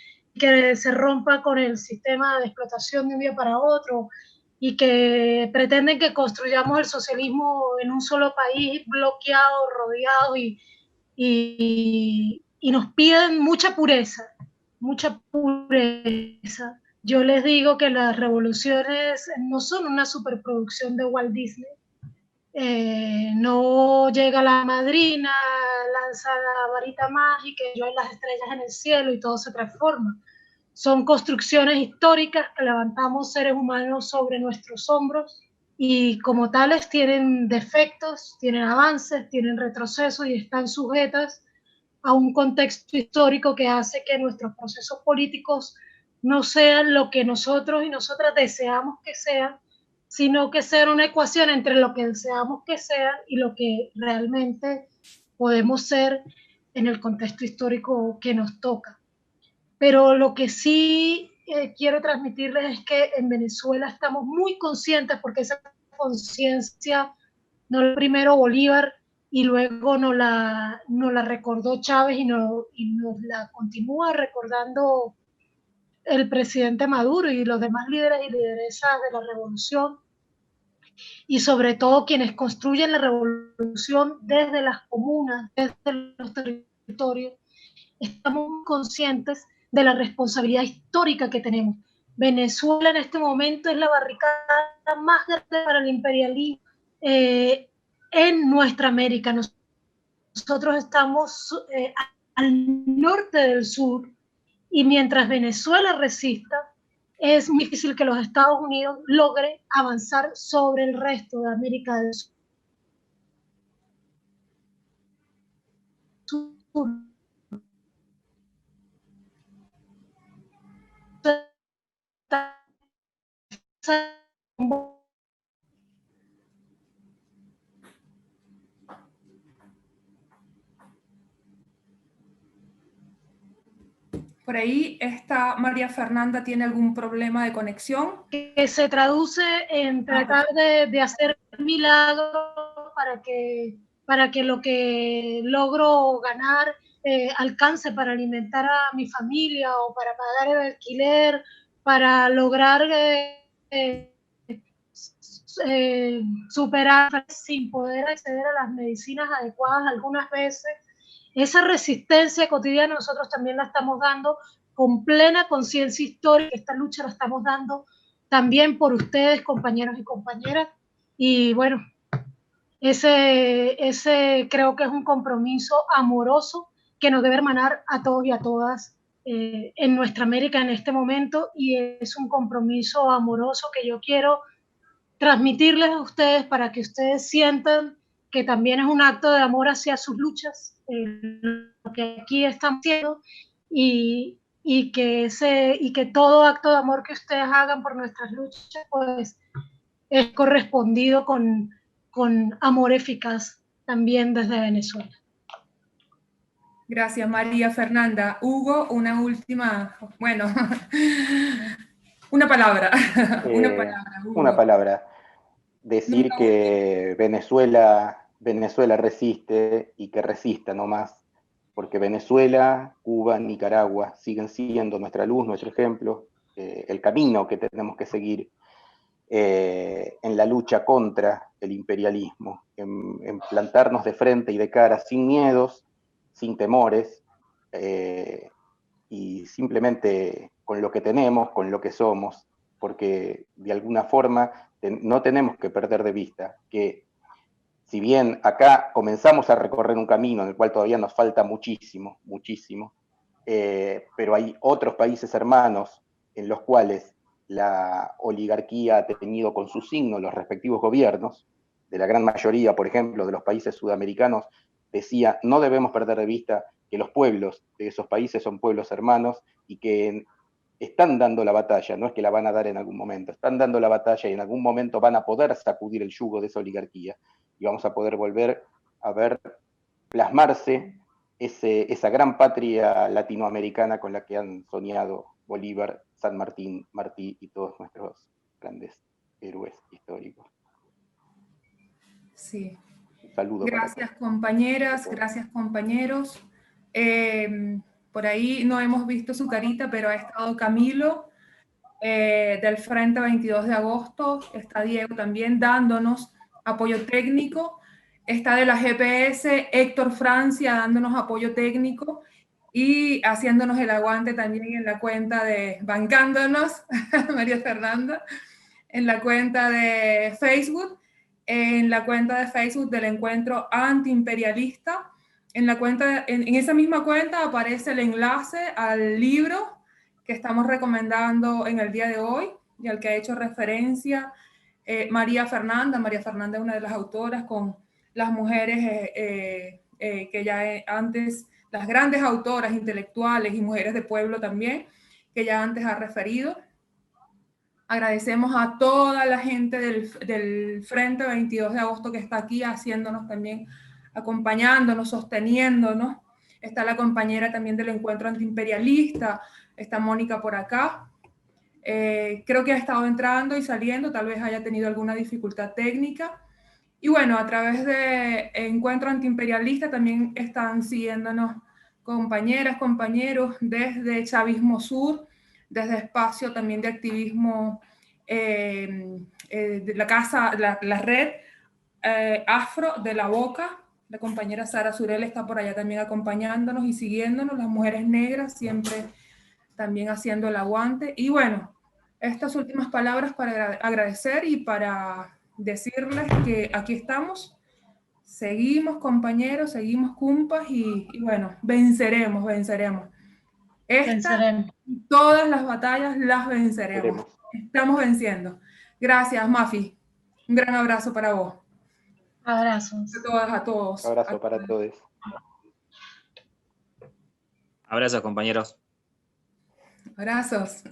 D: se rompa con el sistema de explotación de un día para otro, y que pretenden que construyamos el socialismo en un solo país, bloqueado, rodeado, y nos piden mucha pureza, mucha pureza. Yo les digo que las revoluciones no son una superproducción de Walt Disney. No llega la madrina, lanza la varita mágica y llueven las estrellas en el cielo y todo se transforma. Son construcciones históricas que levantamos seres humanos sobre nuestros hombros y como tales tienen defectos, tienen avances, tienen retrocesos y están sujetas a un contexto histórico que hace que nuestros procesos políticos no sean lo que nosotros y nosotras deseamos que sean, sino que sean una ecuación entre lo que deseamos que sean y lo que realmente podemos ser en el contexto histórico que nos toca. Pero lo que sí quiero transmitirles es que en Venezuela estamos muy conscientes, porque esa conciencia no la primero Bolívar y luego nos la recordó Chávez y nos la continúa recordando el presidente Maduro y los demás líderes y lideresas de la revolución, y sobre todo quienes construyen la revolución desde las comunas, desde los territorios. Estamos conscientes de la responsabilidad histórica que tenemos. Venezuela en este momento es la barricada más grande para el imperialismo en nuestra América. Nosotros estamos al norte del sur Y mientras Venezuela resista, es muy difícil que los Estados Unidos logre avanzar sobre el resto de América del Sur.
A: Por ahí está María Fernanda, ¿tiene algún problema de conexión?
D: Que se traduce en tratar de hacer milagros para que lo que logro ganar alcance para alimentar a mi familia o para pagar el alquiler, para lograr superar sin poder acceder a las medicinas adecuadas algunas veces. Esa resistencia cotidiana nosotros también la estamos dando con plena conciencia histórica. Esta lucha la estamos dando también por ustedes, compañeros y compañeras. Y bueno, ese creo que es un compromiso amoroso que nos debe hermanar a todos y a todas en nuestra América en este momento, y es un compromiso amoroso que yo quiero transmitirles a ustedes para que ustedes sientan que también es un acto de amor hacia sus luchas, lo que aquí están haciendo, y que todo acto de amor que ustedes hagan por nuestras luchas, pues es correspondido con amor eficaz también desde Venezuela.
A: Gracias, María Fernanda. Hugo, una última, bueno, una palabra.
C: Una palabra. Decir que Venezuela resiste y que resista nomás, porque Venezuela, Cuba, Nicaragua siguen siendo nuestra luz, nuestro ejemplo, el camino que tenemos que seguir en la lucha contra el imperialismo, en plantarnos de frente y de cara sin miedos, sin temores, y simplemente con lo que tenemos, con lo que somos, porque de alguna forma no tenemos que perder de vista que si bien acá comenzamos a recorrer un camino en el cual todavía nos falta muchísimo, muchísimo, pero hay otros países hermanos en los cuales la oligarquía ha tenido con su signo los respectivos gobiernos, de la gran mayoría, por ejemplo, de los países sudamericanos, decía, no debemos perder de vista que los pueblos de esos países son pueblos hermanos y que están dando la batalla, no es que la van a dar en algún momento, están dando la batalla y en algún momento van a poder sacudir el yugo de esa oligarquía y vamos a poder volver a ver plasmarse esa gran patria latinoamericana con la que han soñado Bolívar, San Martín, Martí y todos nuestros grandes héroes históricos.
A: Sí.
C: Un saludo.
A: Gracias, compañeras, gracias, compañeros. Por ahí no hemos visto su carita, pero ha estado Camilo del Frente 22 de Agosto, está Diego también dándonos apoyo técnico, está de la GPS Héctor Francia dándonos apoyo técnico y haciéndonos el aguante también en la cuenta de bancándonos, María Fernanda, en la cuenta de Facebook, en la cuenta de Facebook del Encuentro Antiimperialista. En esa misma cuenta aparece el enlace al libro que estamos recomendando en el día de hoy y al que ha hecho referencia María Fernanda. María Fernanda es una de las autoras con las mujeres que ya antes, las grandes autoras intelectuales y mujeres de pueblo también, que ya antes ha referido. Agradecemos a toda la gente del Frente 22 de Agosto que está aquí haciéndonos también, acompañándonos, sosteniéndonos. Está la compañera también del Encuentro Antiimperialista, está Mónica por acá. Creo que ha estado entrando y saliendo, tal vez haya tenido alguna dificultad técnica. Y bueno, a través de Encuentro Antiimperialista también están siguiéndonos compañeras, compañeros desde Chavismo Sur, desde espacio también de activismo de la red Afro de la Boca. La compañera Sara Surel está por allá también acompañándonos y siguiéndonos, las mujeres negras siempre también haciendo el aguante. Y bueno, estas últimas palabras para agradecer y para decirles que aquí estamos, seguimos compañeros, seguimos cumpas y bueno, venceremos.
D: Venceremos.
A: Todas las batallas las venceremos.
C: Veremos.
A: Estamos venciendo. Gracias, Mafi. Un gran abrazo para vos.
D: Abrazos.
A: A todas, a todos.
C: Abrazo para todos.
E: Abrazos, compañeros.
A: Abrazos.